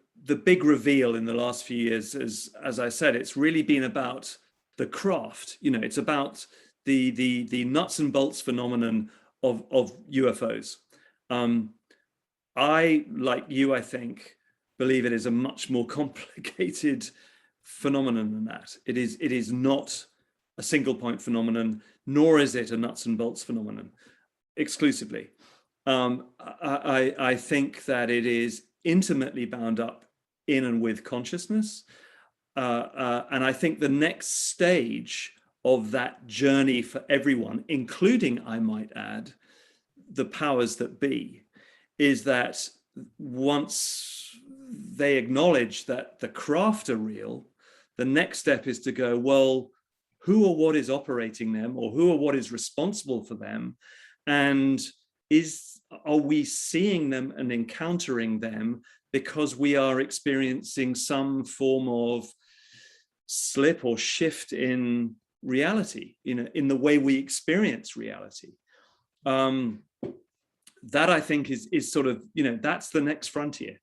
big reveal in the last few years, as I said, it's really been about the craft. You know, it's about the nuts and bolts phenomenon of UFOs. I, like you, I think, believe it is a much more complicated phenomenon than that. It is not a single point phenomenon, nor is it a nuts and bolts phenomenon exclusively. I think that it is intimately bound up in and with consciousness. And I think the next stage of that journey for everyone, including, I might add, the powers that be, is that once they acknowledge that the craft are real, the next step is to go, well, who or what is operating them, or who or what is responsible for them? And are we seeing them and encountering them because we are experiencing some form of slip or shift in reality, you know, in the way we experience reality? That I think is sort of, you know, that's the next frontier.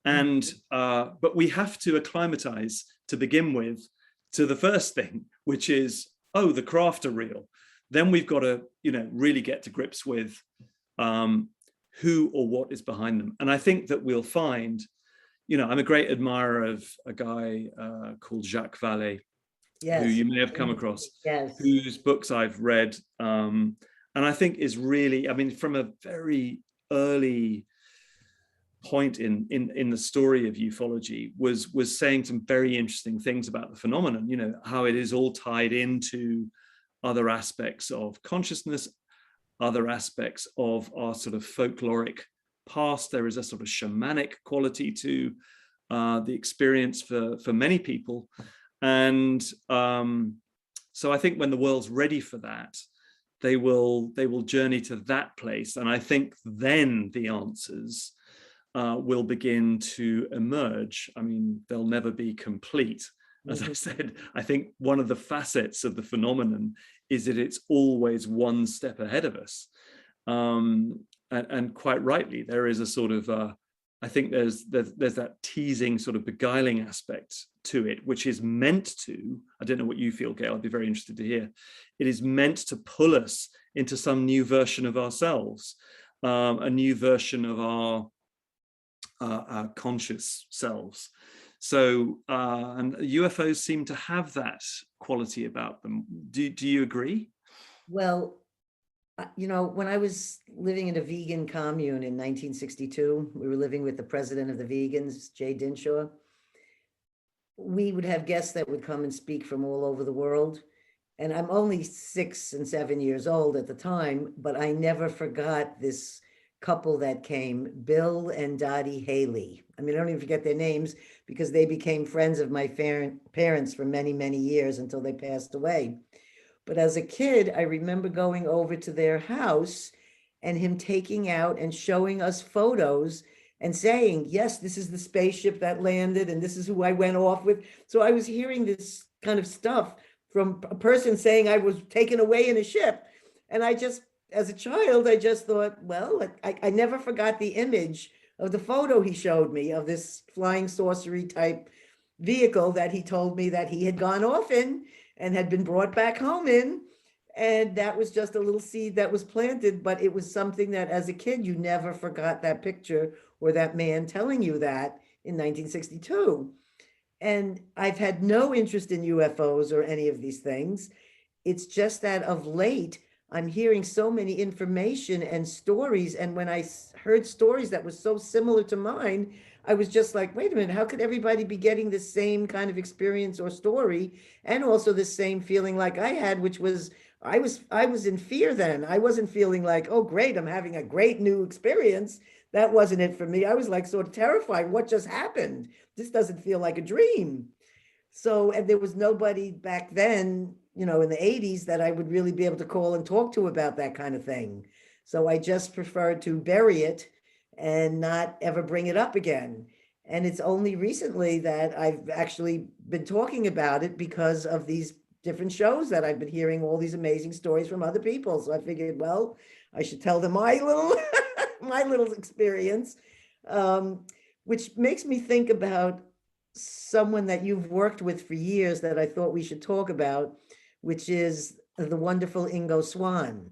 And but we have to acclimatize to begin with to the first thing, which is, oh, the craft are real. Then we've got to, you know, really get to grips with who or what is behind them. And I think that we'll find, you know, I'm a great admirer of a guy called Jacques Vallée, Yes. who you may have come across, yes, whose books I've read. And I think is really, I mean, from a very early point in the story of ufology, was saying some very interesting things about the phenomenon, you know, how it is all tied into other aspects of consciousness, other aspects of our sort of folkloric past. There is a sort of shamanic quality to the experience for many people. And so I think when the world's ready for that, they will journey to that place. And I think then the answers will begin to emerge. I mean, they'll never be complete. As I said, I think one of the facets of the phenomenon is that it's always one step ahead of us. And quite rightly, there is a sort of, I think there's that teasing sort of beguiling aspect to it, which is meant to, I don't know what you feel, Gail, I'd be very interested to hear. It is meant to pull us into some new version of ourselves, a new version of our conscious selves. So, and UFOs seem to have that quality about them. Do you agree? well, you know, when I was living in a vegan commune in 1962, we were living with the president of the vegans, Jay Dinshaw. We would have guests that would come and speak from all over the world. And I'm only 6 and 7 years old at the time, but I never forgot this couple that came, Bill and Dottie Haley. I mean, I don't even forget their names because they became friends of my parents for many, many years until they passed away. But as a kid, I remember going over to their house and him taking out and showing us photos and saying, yes, this is the spaceship that landed and this is who I went off with. So I was hearing this kind of stuff from a person saying I was taken away in a ship. And I just, as a child, I just thought, well, I never forgot the image of the photo he showed me of this flying saucery type vehicle that he told me that he had gone off in and had been brought back home in. And that was just a little seed that was planted, but it was something that as a kid, you never forgot that picture or that man telling you that in 1962. And I've had no interest in UFOs or any of these things. It's just that of late, I'm hearing so many information and stories. And when I heard stories that was so similar to mine, I was just like, wait a minute, how could everybody be getting the same kind of experience or story? And also the same feeling like I had, which was, I was in fear then. I wasn't feeling like, oh, great, I'm having a great new experience. That wasn't it for me. I was like sort of terrified. What just happened? This doesn't feel like a dream. So, and there was nobody back then, you know, in the 80s that I would really be able to call and talk to about that kind of thing. So I just preferred to bury it and not ever bring it up again. And it's only recently that I've actually been talking about it because of these different shows that I've been hearing all these amazing stories from other people. So I figured, well, I should tell them my little my little experience, which makes me think about someone that you've worked with for years that I thought we should talk about, which is the wonderful Ingo Swann.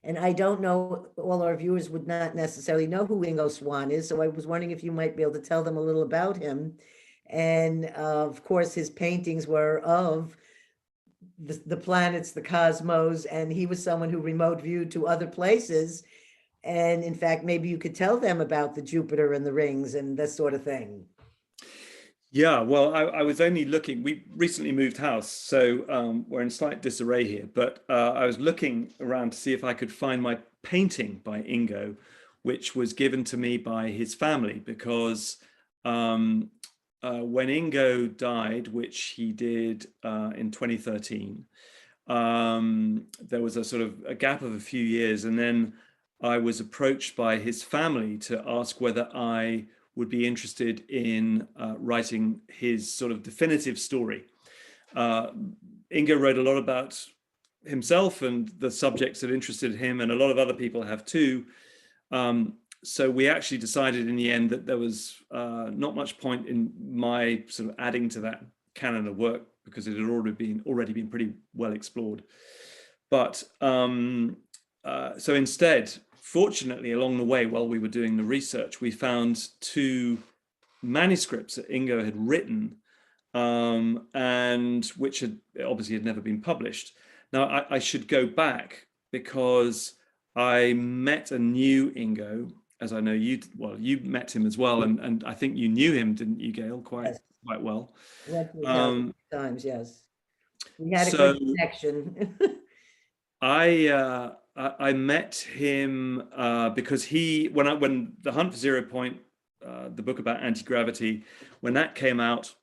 And I don't know, all our viewers would not necessarily know who Ingo Swann is, so I was wondering if you might be able to tell them a little about him. And of course, his paintings were of the planets, the cosmos, and he was someone who remote viewed to other places. And in fact, maybe you could tell them about the Jupiter and the rings and that sort of thing. Yeah, well, I was only looking, we recently moved house, so we're in slight disarray here, but I was looking around to see if I could find my painting by Ingo, which was given to me by his family, because when Ingo died, which he did in 2013, there was a sort of a gap of a few years, and then I was approached by his family to ask whether I would be interested in writing his sort of definitive story. Ingo wrote a lot about himself and the subjects that interested him, and a lot of other people have too. So we actually decided in the end that there was not much point in my sort of adding to that canon of work, because it had already been pretty well explored. But so instead, fortunately, along the way, while we were doing the research, we found 2 manuscripts that Ingo had written, and which had obviously never been published. Now, I should go back, because I met a new Ingo, as I know you met him as well, and I think you knew him, didn't you, Gail, quite well? Went to his house a few times, yes. We had a So good connection. I met him because when The Hunt for Zero Point, the book about anti-gravity, when that came out,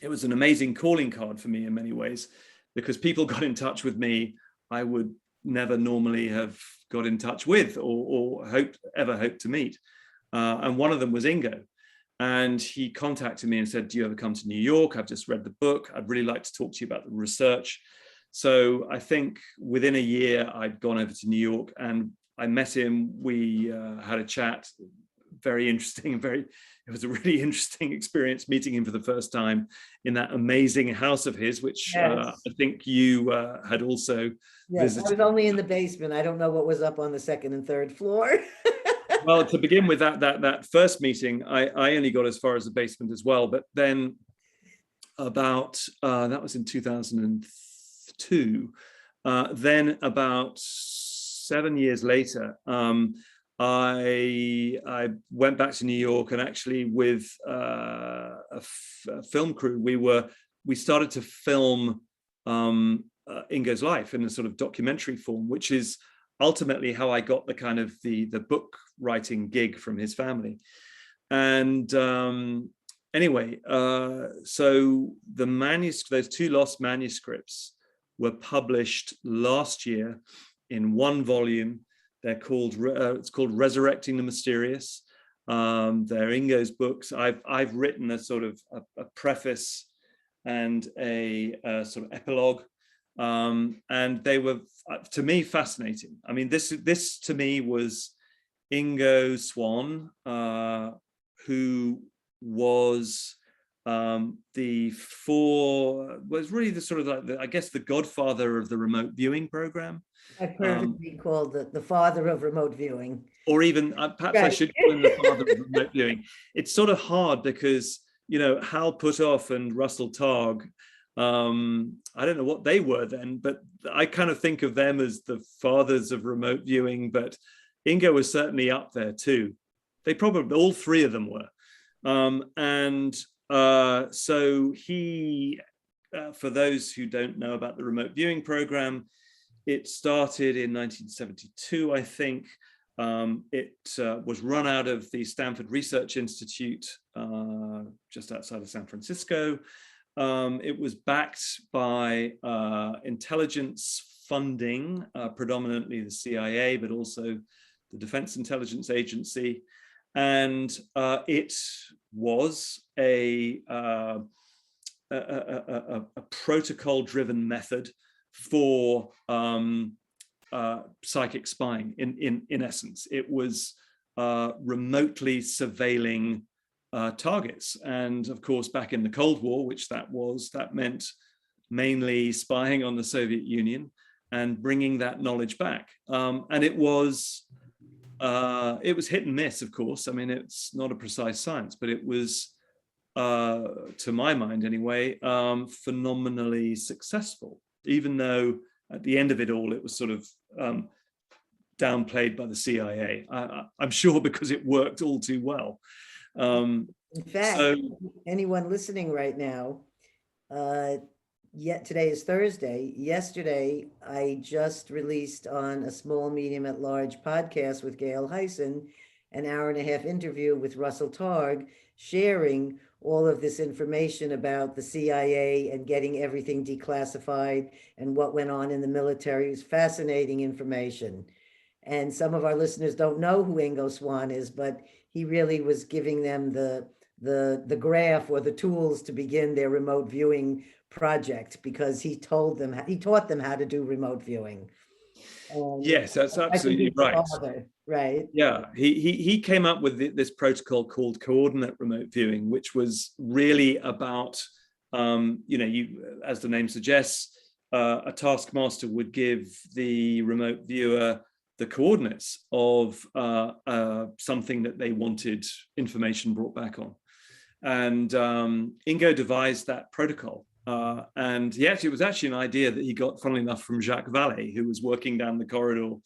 it was an amazing calling card for me in many ways, because people got in touch with me I would never normally have got in touch with or ever hoped to meet. And one of them was Ingo. And he contacted me and said, do you ever come to New York? I've just read the book. I'd really like to talk to you about the research. So I think within a year, I'd gone over to New York and I met him. We had a chat, very interesting and it was a really interesting experience meeting him for the first time in that amazing house of his, which Yes. I think you had also visited. I was only in the basement. I don't know what was up on the second and third floor. Well, to begin with, that first meeting, I only got as far as the basement as well. But then about, that was in 2002. Then about 7 years later, I went back to New York, and actually with a film crew, we started to film Ingo's life in a sort of documentary form, which is ultimately how I got the kind of the book writing gig from his family. And anyway, so those 2 lost manuscripts were published last year in 1 volume. They're called it's called Resurrecting the Mysterious. They're Ingo's books. I've written a sort of a preface and a sort of epilogue. And they were, to me, fascinating. I mean, this to me was Ingo Swann, who was was really the sort of like I guess the godfather of the remote viewing program. I've heard him being called the father of remote viewing. Or even perhaps I should call him the father of remote viewing. It's sort of hard because, you know, Hal Puthoff and Russell Targ, I don't know what they were then, but I kind of think of them as the fathers of remote viewing, but Ingo was certainly up there too. They probably, all 3 of them were. So he, for those who don't know about the remote viewing program, it started in 1972, I think. It was run out of the Stanford Research Institute, just outside of San Francisco. It was backed by intelligence funding, predominantly the CIA, but also the Defense Intelligence Agency, and it was a protocol-driven method for psychic spying. In essence, it was remotely surveilling targets, and of course, back in the Cold War, which that meant mainly spying on the Soviet Union and bringing that knowledge back. And it was hit and miss, of course. I mean, it's not a precise science, but it was, to my mind anyway, phenomenally successful, even though at the end of it all, it was sort of downplayed by the CIA. I'm sure because it worked all too well. In fact, anyone listening right now, yet today is Thursday. Yesterday, I just released on a small, medium at large podcast with Gail Heisen, an hour-and-a-half interview with Russell Targ, sharing all of this information about the CIA and getting everything declassified and what went on in the military. It was fascinating information. And some of our listeners don't know who Ingo Swann is, but he really was giving them the graph or the tools to begin their remote viewing project, because he taught them how to do remote viewing. Yes, that's absolutely right. Right. Yeah, he came up with this protocol called coordinate remote viewing, which was really about, as the name suggests, a taskmaster would give the remote viewer the coordinates of something that they wanted information brought back on. And Ingo devised that protocol. And it was actually an idea that he got, funnily enough, from Jacques Vallée, who was working down the corridor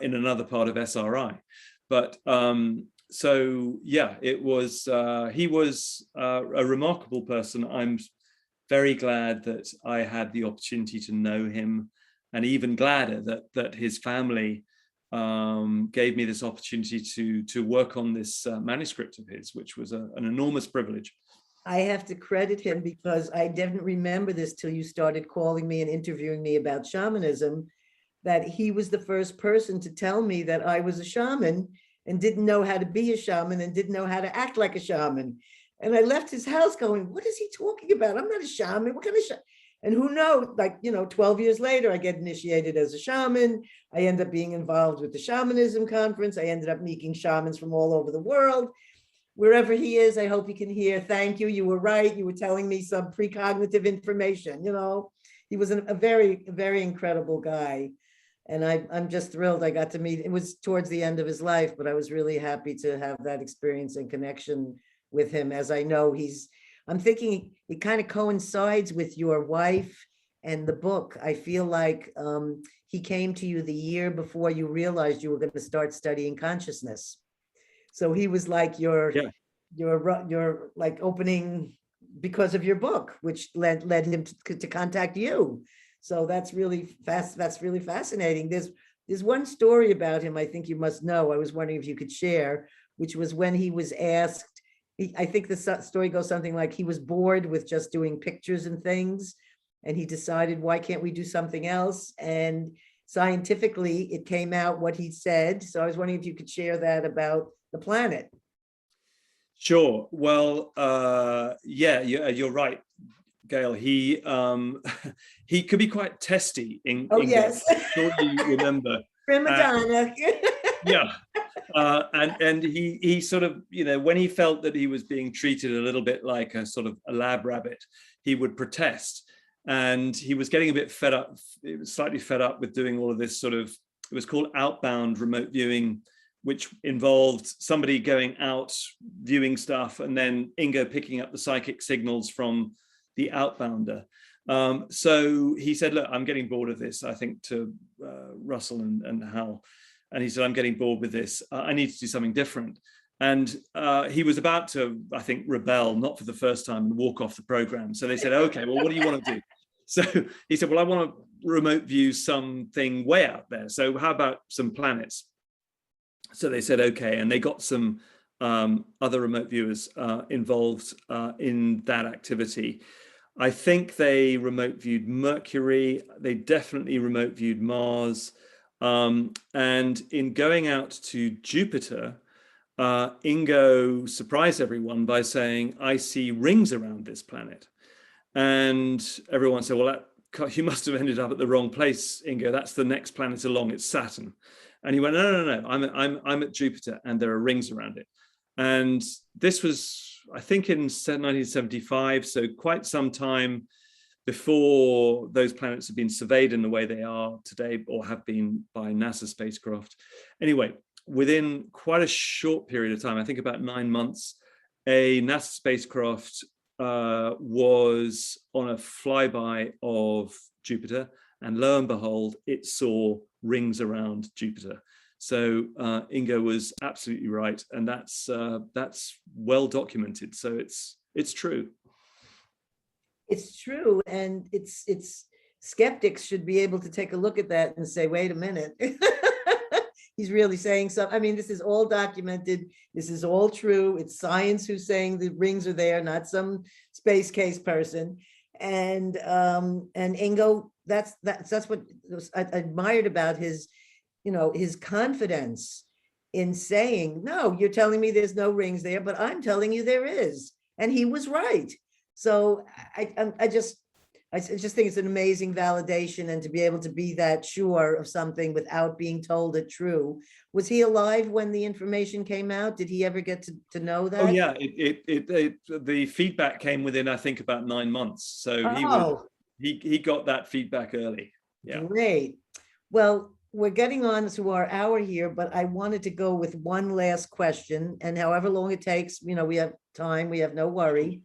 in another part of SRI. But it was, he was a remarkable person. I'm very glad that I had the opportunity to know him, and even gladder that his family gave me this opportunity to work on this manuscript of his, which was an enormous privilege. I have to credit him, because I didn't remember this till you started calling me and interviewing me about shamanism, that he was the first person to tell me that I was a shaman and didn't know how to be a shaman and didn't know how to act like a shaman. And I left his house going, what is he talking about? I'm not a shaman. What kind of shaman? And who knows, 12 years later, I get initiated as a shaman. I end up being involved with the shamanism conference. I ended up meeting shamans from all over the world. Wherever he is, I hope he can hear. Thank you. You were right. You were telling me some precognitive information. He was a very, very incredible guy. And I'm just thrilled I got to meet. It was towards the end of his life, but I was really happy to have that experience and connection with him, as I know I'm thinking it kind of coincides with your wife and the book. I feel like he came to you the year before you realized you were going to start studying consciousness. So he was like your like opening, because of your book, which led him to contact you. So that's really fascinating. There's one story about him I think you must know. I was wondering if you could share, which was when he was asked, I think the story goes something like he was bored with just doing pictures and things, and he decided, why can't we do something else? And scientifically, it came out what he said. So I was wondering if you could share that about the planet. Sure. Well, you're right, Gail. He he could be quite testy. Yes. I'm sure you remember. Prima donna. Yeah. And he sort of, when he felt that he was being treated a little bit like a sort of a lab rabbit, he would protest. And he was getting a bit fed up, slightly fed up with doing all of this sort of, it was called outbound remote viewing, which involved somebody going out viewing stuff and then Ingo picking up the psychic signals from the outbounder. So he said, look, I'm getting bored of this, I think, to Russell and Hal. And he said, I'm getting bored with this. I need to do something different. And he was about to, I think, rebel, not for the first time, and walk off the program. So they said, okay, well, what do you want to do? So he said, well, I want to remote view something way out there. So how about some planets? So they said, okay. And they got some other remote viewers involved in that activity. I think they remote viewed Mercury. They definitely remote viewed Mars. And in going out to Jupiter, Ingo surprised everyone by saying, "I see rings around this planet." And everyone said, "Well, you must have ended up at the wrong place, Ingo. That's the next planet along. It's Saturn." And he went, "No, no, no. I'm at Jupiter, and there are rings around it." And this was, I think, in 1975, so quite some time before those planets have been surveyed in the way they are today, or have been by NASA spacecraft. Anyway, within quite a short period of time, I think about 9 months, a NASA spacecraft was on a flyby of Jupiter, and lo and behold, it saw rings around Jupiter. So Ingo was absolutely right, and that's well documented. So it's true. It's true, and it's skeptics should be able to take a look at that and say, wait a minute. He's really saying something. I mean, this is all documented. This is all true. It's science who's saying the rings are there, not some space case person. And Ingo, that's what I admired about his, his confidence in saying, no, you're telling me there's no rings there, but I'm telling you there is. And he was right. So I just think it's an amazing validation, and to be able to be that sure of something without being told it true. Was he alive when the information came out? Did he ever get to know that? Oh yeah, the feedback came within, I think, about 9 months. So he got that feedback early. Yeah. Great. Well, we're getting on to our hour here, but I wanted to go with one last question, and however long it takes, we have time, we have no worry.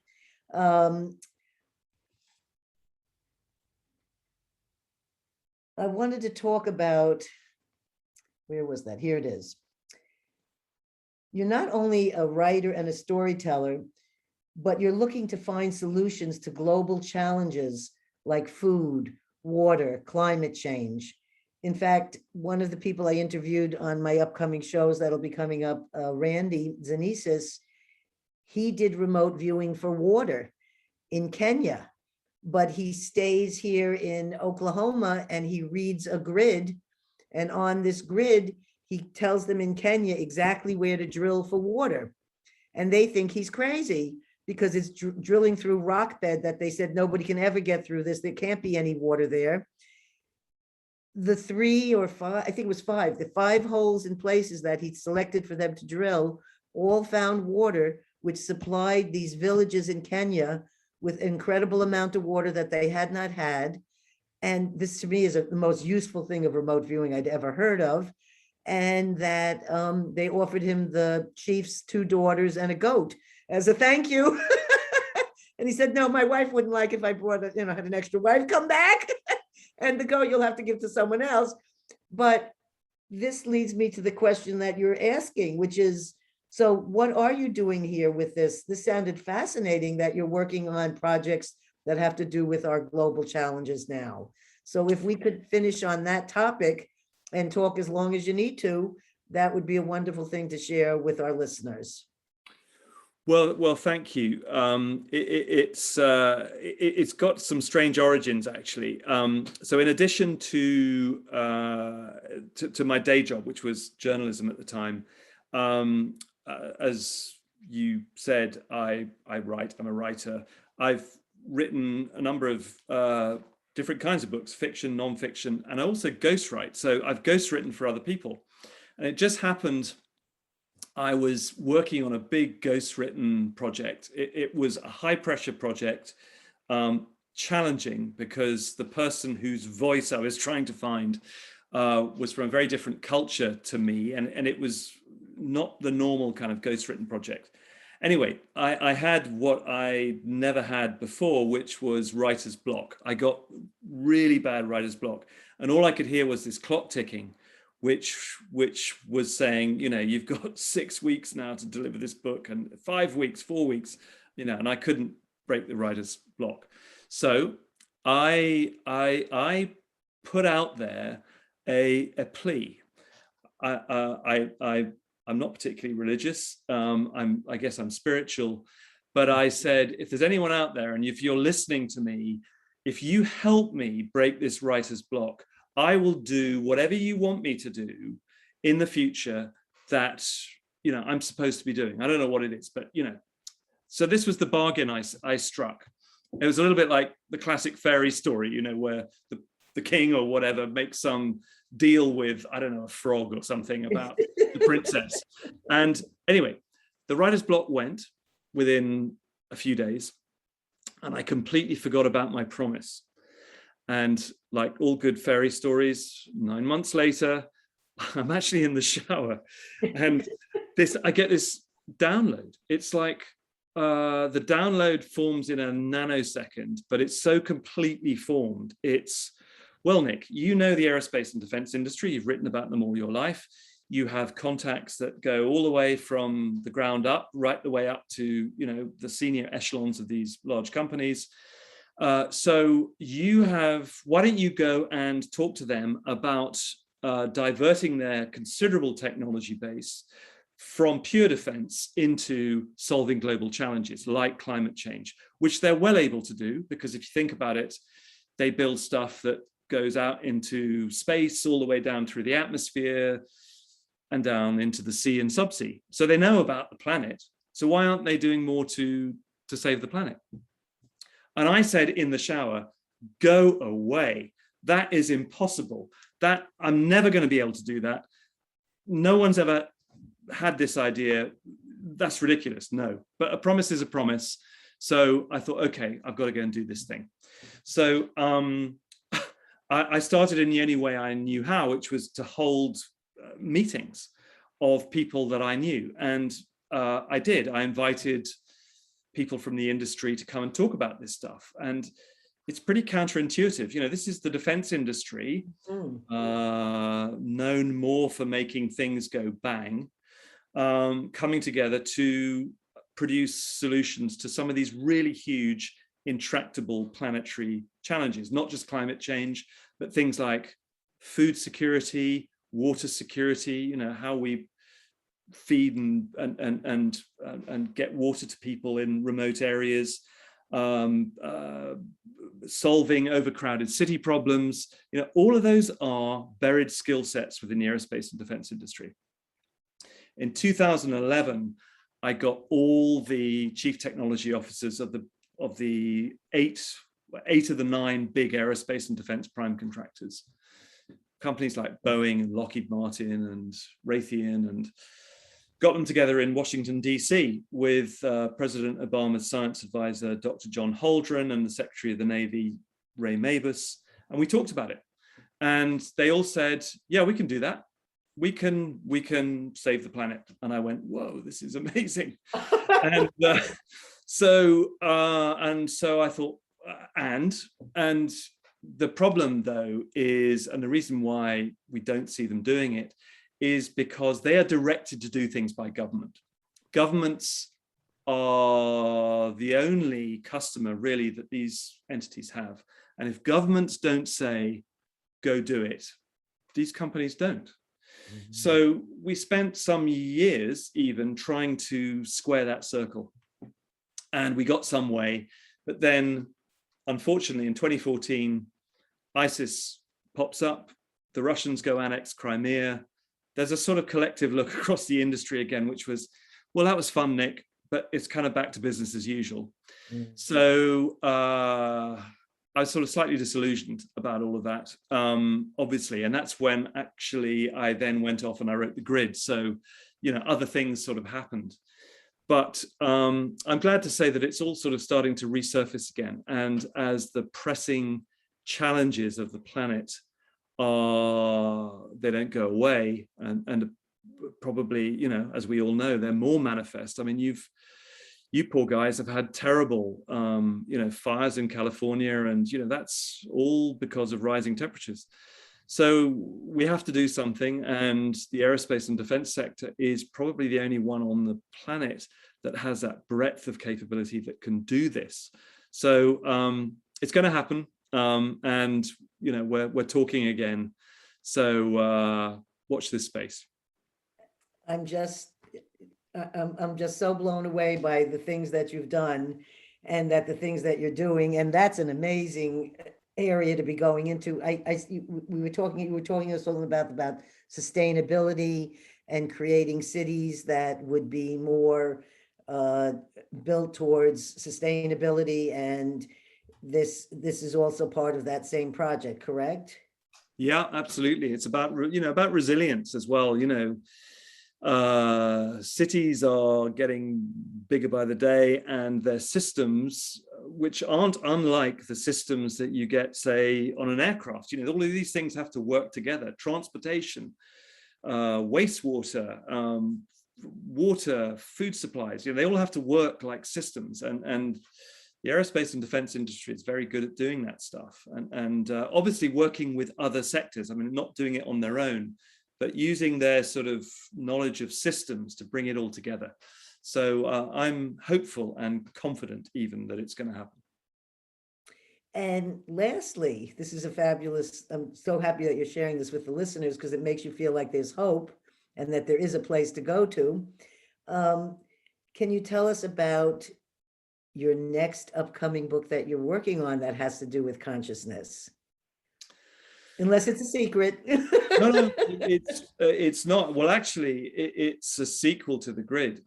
I wanted to talk about, where was that? Here it is. You're not only a writer and a storyteller, but you're looking to find solutions to global challenges like food, water, climate change. In fact, one of the people I interviewed on my upcoming shows that'll be coming up, Randy Zanesis, he did remote viewing for water in Kenya, but he stays here in Oklahoma and he reads a grid. And on this grid, he tells them in Kenya exactly where to drill for water. And they think he's crazy because it's drilling through rock bed that they said nobody can ever get through this. There can't be any water there. The 3 or 5, I think it was 5, the 5 holes in places that he selected for them to drill all found water, which supplied these villages in Kenya with an incredible amount of water that they had not had. And this to me is the most useful thing of remote viewing I'd ever heard of. And that they offered him the chief's 2 daughters and a goat as a thank you. And he said, no, my wife wouldn't like if I brought, had an extra wife come back. And the goat you'll have to give to someone else. But this leads me to the question that you're asking, which is, so what are you doing here with this? This sounded fascinating that you're working on projects that have to do with our global challenges now. So if we could finish on that topic and talk as long as you need to, that would be a wonderful thing to share with our listeners. Well, thank you. It's got some strange origins, actually. So in addition to my day job, which was journalism at the time, as you said, I write. I'm a writer. I've written a number of different kinds of books, fiction, nonfiction, and I also ghostwrite. So I've ghostwritten for other people, and it just happened. I was working on a big ghostwritten project. It was a high pressure project, challenging because the person whose voice I was trying to find was from a very different culture to me, and it was not the normal kind of ghostwritten project. Anyway, I had what I never had before, which was writer's block. I got really bad writer's block, and all I could hear was this clock ticking, which was saying, you've got 6 weeks now to deliver this book, and 5 weeks, 4 weeks, and I couldn't break the writer's block. So I put out there a plea. I'm not particularly religious. I guess I'm spiritual, but I said, if there's anyone out there, and if you're listening to me, if you help me break this writer's block, I will do whatever you want me to do in the future that, I'm supposed to be doing. I don't know what it is, but, so this was the bargain I struck. It was a little bit like the classic fairy story, where the king or whatever makes some deal with, I don't know, a frog or something about the princess. And anyway, the writer's block went within a few days, and I completely forgot about my promise. And like all good fairy stories, 9 months later, I'm actually in the shower, and I get this download. It's like the download forms in a nanosecond, but it's so completely formed. It's, well, Nick, the aerospace and defense industry. You've written about them all your life. You have contacts that go all the way from the ground up, right the way up to, the senior echelons of these large companies. So why don't you go and talk to them about diverting their considerable technology base from pure defense into solving global challenges like climate change, which they're well able to do, because if you think about it, they build stuff that goes out into space all the way down through the atmosphere and down into the sea and subsea. So they know about the planet. So why aren't they doing more to save the planet? And I said in the shower, go away. That is impossible. That I'm never going to be able to do that. No one's ever had this idea. That's ridiculous. No, but a promise is a promise. So I thought, okay, I've got to go and do this thing. So I started in the only way I knew how, which was to hold meetings of people that I knew. And I did. I invited people from the industry to come and talk about this stuff. And it's pretty counterintuitive. This is the defense industry, known more for making things go bang, coming together to produce solutions to some of these really huge, intractable planetary challenges, not just climate change, but things like food security, water security, how we feed and get water to people in remote areas, solving overcrowded city problems. All of those are buried skill sets within the aerospace and defense industry. In 2011, I got all the chief technology officers of the eight of the 9 big aerospace and defense prime contractors, companies like Boeing and Lockheed Martin and Raytheon, and got them together in Washington, DC with President Obama's science advisor, Dr. John Holdren, and the Secretary of the Navy, Ray Mabus. And we talked about it. And they all said, yeah, we can do that. We can save the planet. And I went, whoa, this is amazing. and so I thought, and the problem though is, and the reason why we don't see them doing it, is because they are directed to do things by government. Governments are the only customer really that these entities have. And if governments don't say, go do it, these companies don't. Mm-hmm. So we spent some years even trying to square that circle. And we got some way, but then unfortunately in 2014, ISIS pops up, the Russians go annex Crimea. There's a sort of collective look across the industry again, which was, well, that was fun, Nick, but it's kind of back to business as usual. Mm. So I was sort of slightly disillusioned about all of that, obviously. And that's when actually I then went off and I wrote the grid. So, other things sort of happened. But I'm glad to say that it's all sort of starting to resurface again. And as the pressing challenges of the planet they don't go away, and probably, as we all know, they're more manifest. I mean, you poor guys have had terrible, fires in California, and that's all because of rising temperatures. So we have to do something, and the aerospace and defense sector is probably the only one on the planet that has that breadth of capability that can do this. So it's going to happen. And we're talking again, so watch this space. I'm just so blown away by the things that you've done, and that the things that you're doing, and that's an amazing area to be going into. We were talking, you were talking us all about sustainability and creating cities that would be more built towards sustainability, and this is also part of that same project, correct? Yeah, absolutely. It's about, about resilience as well. Cities are getting bigger by the day, and their systems, which aren't unlike the systems that you get, say, on an aircraft. All of these things have to work together. Transportation, wastewater, water, food supplies, they all have to work like systems. And the aerospace and defense industry is very good at doing that stuff. And obviously working with other sectors, not doing it on their own, but using their sort of knowledge of systems to bring it all together. So I'm hopeful and confident even that it's going to happen. And lastly, this is a fabulous, I'm so happy that you're sharing this with the listeners, because it makes you feel like there's hope and that there is a place to go to. Can you tell us about your next upcoming book that you're working on that has to do with consciousness? Unless it's a secret. No, it's not. Well, actually, it's a sequel to The Grid.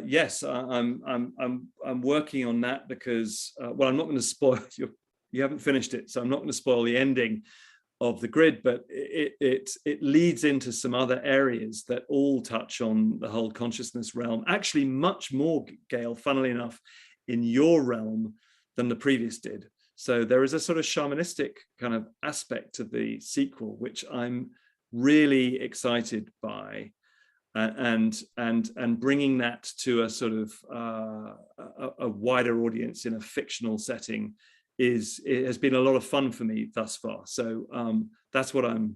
Yes, I'm working on that because well, I'm not going to spoil you haven't finished it, so I'm not going to spoil the ending of The Grid, but it leads into some other areas that all touch on the whole consciousness realm. Actually, much more, Gail, funnily enough, in your realm than the previous did. So there is a sort of shamanistic kind of aspect to the sequel, which I'm really excited by, and bringing that to a sort of a wider audience in a fictional setting it has been a lot of fun for me thus far. So that's what I'm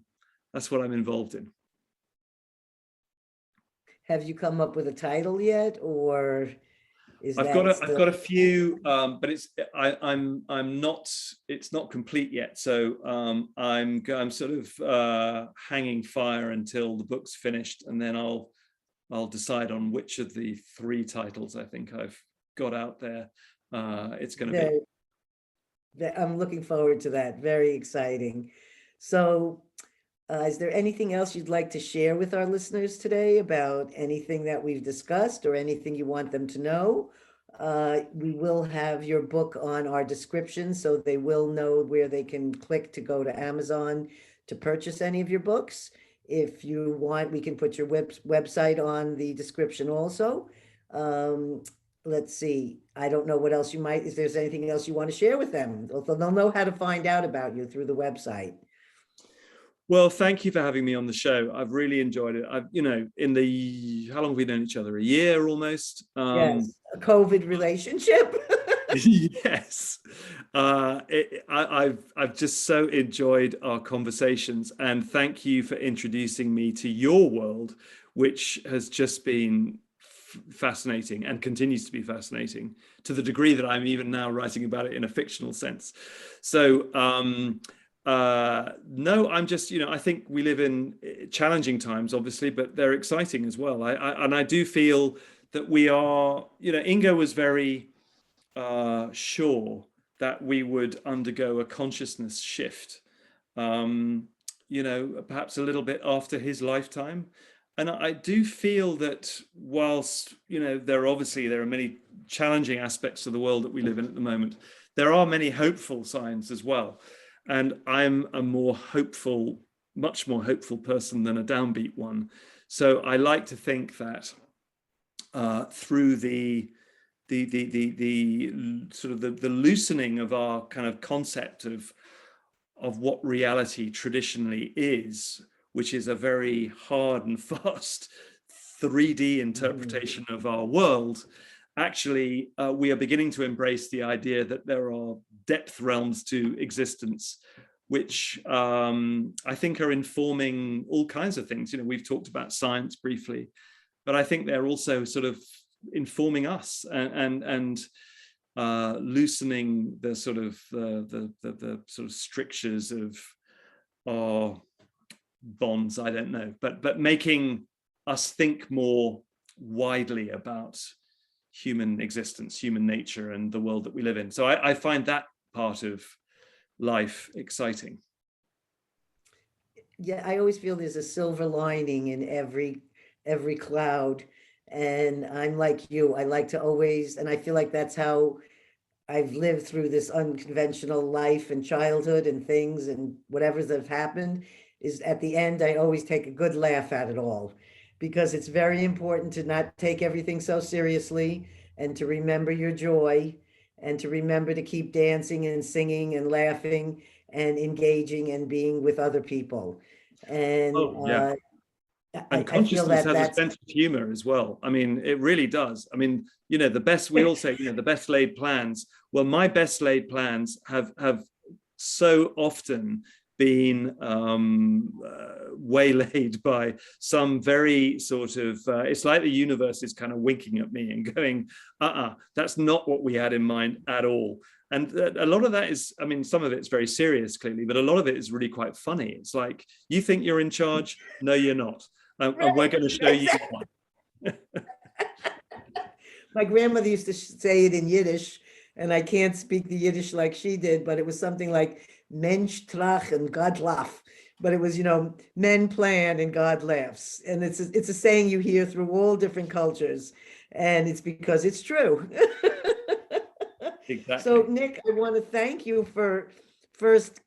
involved in. Have you come up with a title yet, or is I've got a few, but it's not complete yet. So I'm sort of hanging fire until the book's finished, and then I'll decide on which of the 3 titles I think I've got out there it's going to be. I'm looking forward to that. Very exciting. So is there anything else you'd like to share with our listeners today about anything that we've discussed or anything you want them to know? We will have your book on our description, so they will know where they can click to go to Amazon to purchase any of your books. If you want, we can put your website on the description also. Let's see. I don't know what else if there's anything else you want to share with them. They'll know how to find out about you through the website. Well, thank you for having me on the show. I've really enjoyed it. How long have we known each other? A year almost. Yes, a COVID relationship. Yes. I've just so enjoyed our conversations, and thank you for introducing me to your world, which has just been fascinating and continues to be fascinating to the degree that I'm even now writing about it in a fictional sense. So no, I'm just, I think we live in challenging times, obviously, but they're exciting as well. I do feel that we are, Ingo was very sure that we would undergo a consciousness shift, perhaps a little bit after his lifetime. And I do feel that whilst, there are many challenging aspects of the world that we live in at the moment, there are many hopeful signs as well. And I'm a much more hopeful person than a downbeat one. So I like to think that through the sort of the loosening of our kind of concept of what reality traditionally is, which is a very hard and fast 3D interpretation of our world, actually, we are beginning to embrace the idea that there are depth realms to existence, which I think are informing all kinds of things. We've talked about science briefly, but I think they're also sort of informing us and loosening the sort of the sort of strictures of our bonds. I don't know, but making us think more widely about human existence, human nature, and the world that we live in. So I find that part of life exciting. Yeah, I always feel there's a silver lining in every cloud. And I'm like you, I like to always, and I feel like that's how I've lived through this unconventional life and childhood and things and whatever's have happened, is at the end, I always take a good laugh at it all, because it's very important to not take everything so seriously and to remember your joy and to remember to keep dancing and singing and laughing and engaging and being with other people. And Oh, yeah. And I feel consciousness that has a that's sense of humor as well. I mean, it really does. I mean, the best, we all say, the best laid plans. Well, my best laid plans have so often been waylaid by some very sort of, it's like the universe is kind of winking at me and going, that's not what we had in mind at all. And a lot of that is, I mean, some of it's very serious, clearly, but a lot of it is really quite funny. It's like, you think you're in charge? No, you're not. And we're going to show you one. my grandmother used to say it in Yiddish, and I can't speak the Yiddish like she did, but it was something like Mensch trach and God laugh. But it was, men plan and God laughs. And it's a saying you hear through all different cultures. And it's because it's true. Exactly. So, Nick, I want to thank you for first,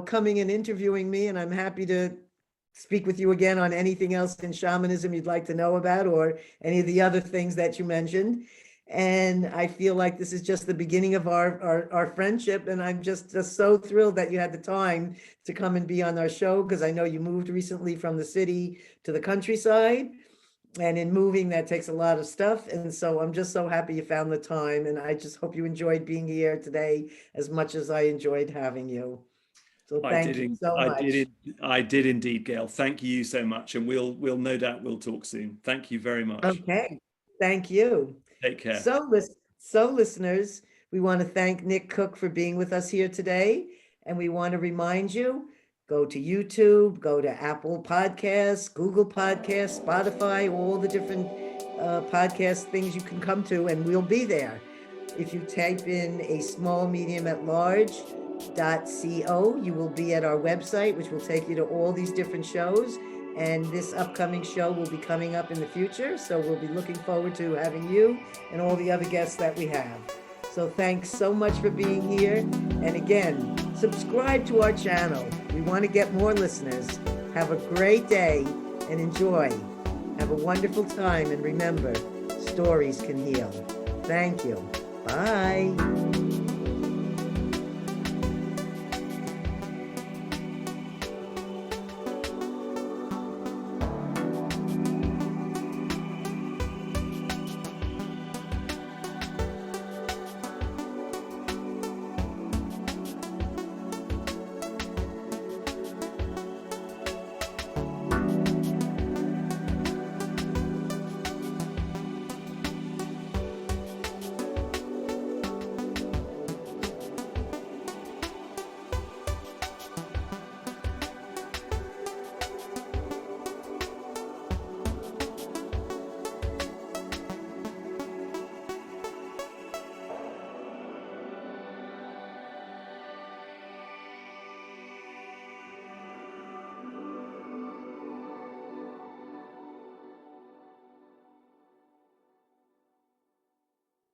coming and interviewing me. And I'm happy to speak with you again on anything else in shamanism you'd like to know about, or any of the other things that you mentioned. And I feel like this is just the beginning of our friendship. And I'm just so thrilled that you had the time to come and be on our show, because I know you moved recently from the city to the countryside. And in moving, that takes a lot of stuff. And so I'm just so happy you found the time. And I just hope you enjoyed being here today as much as I enjoyed having you. So thank you so much. I did indeed, Gail. Thank you so much. And we'll no doubt we'll talk soon. Thank you very much. Okay. Thank you. Take care. So listeners, we want to thank Nick Cook for being with us here today. And we want to remind you, go to YouTube, go to Apple Podcasts, Google Podcasts, Spotify, all the different podcast things you can come to, and we'll be there. If you type in a small medium at large.co, you will be at our website, which will take you to all these different shows. And this upcoming show will be coming up in the future. So we'll be looking forward to having you and all the other guests that we have. So thanks so much for being here. And again, subscribe to our channel. We want to get more listeners. Have a great day and enjoy. Have a wonderful time. And remember, stories can heal. Thank you. Bye.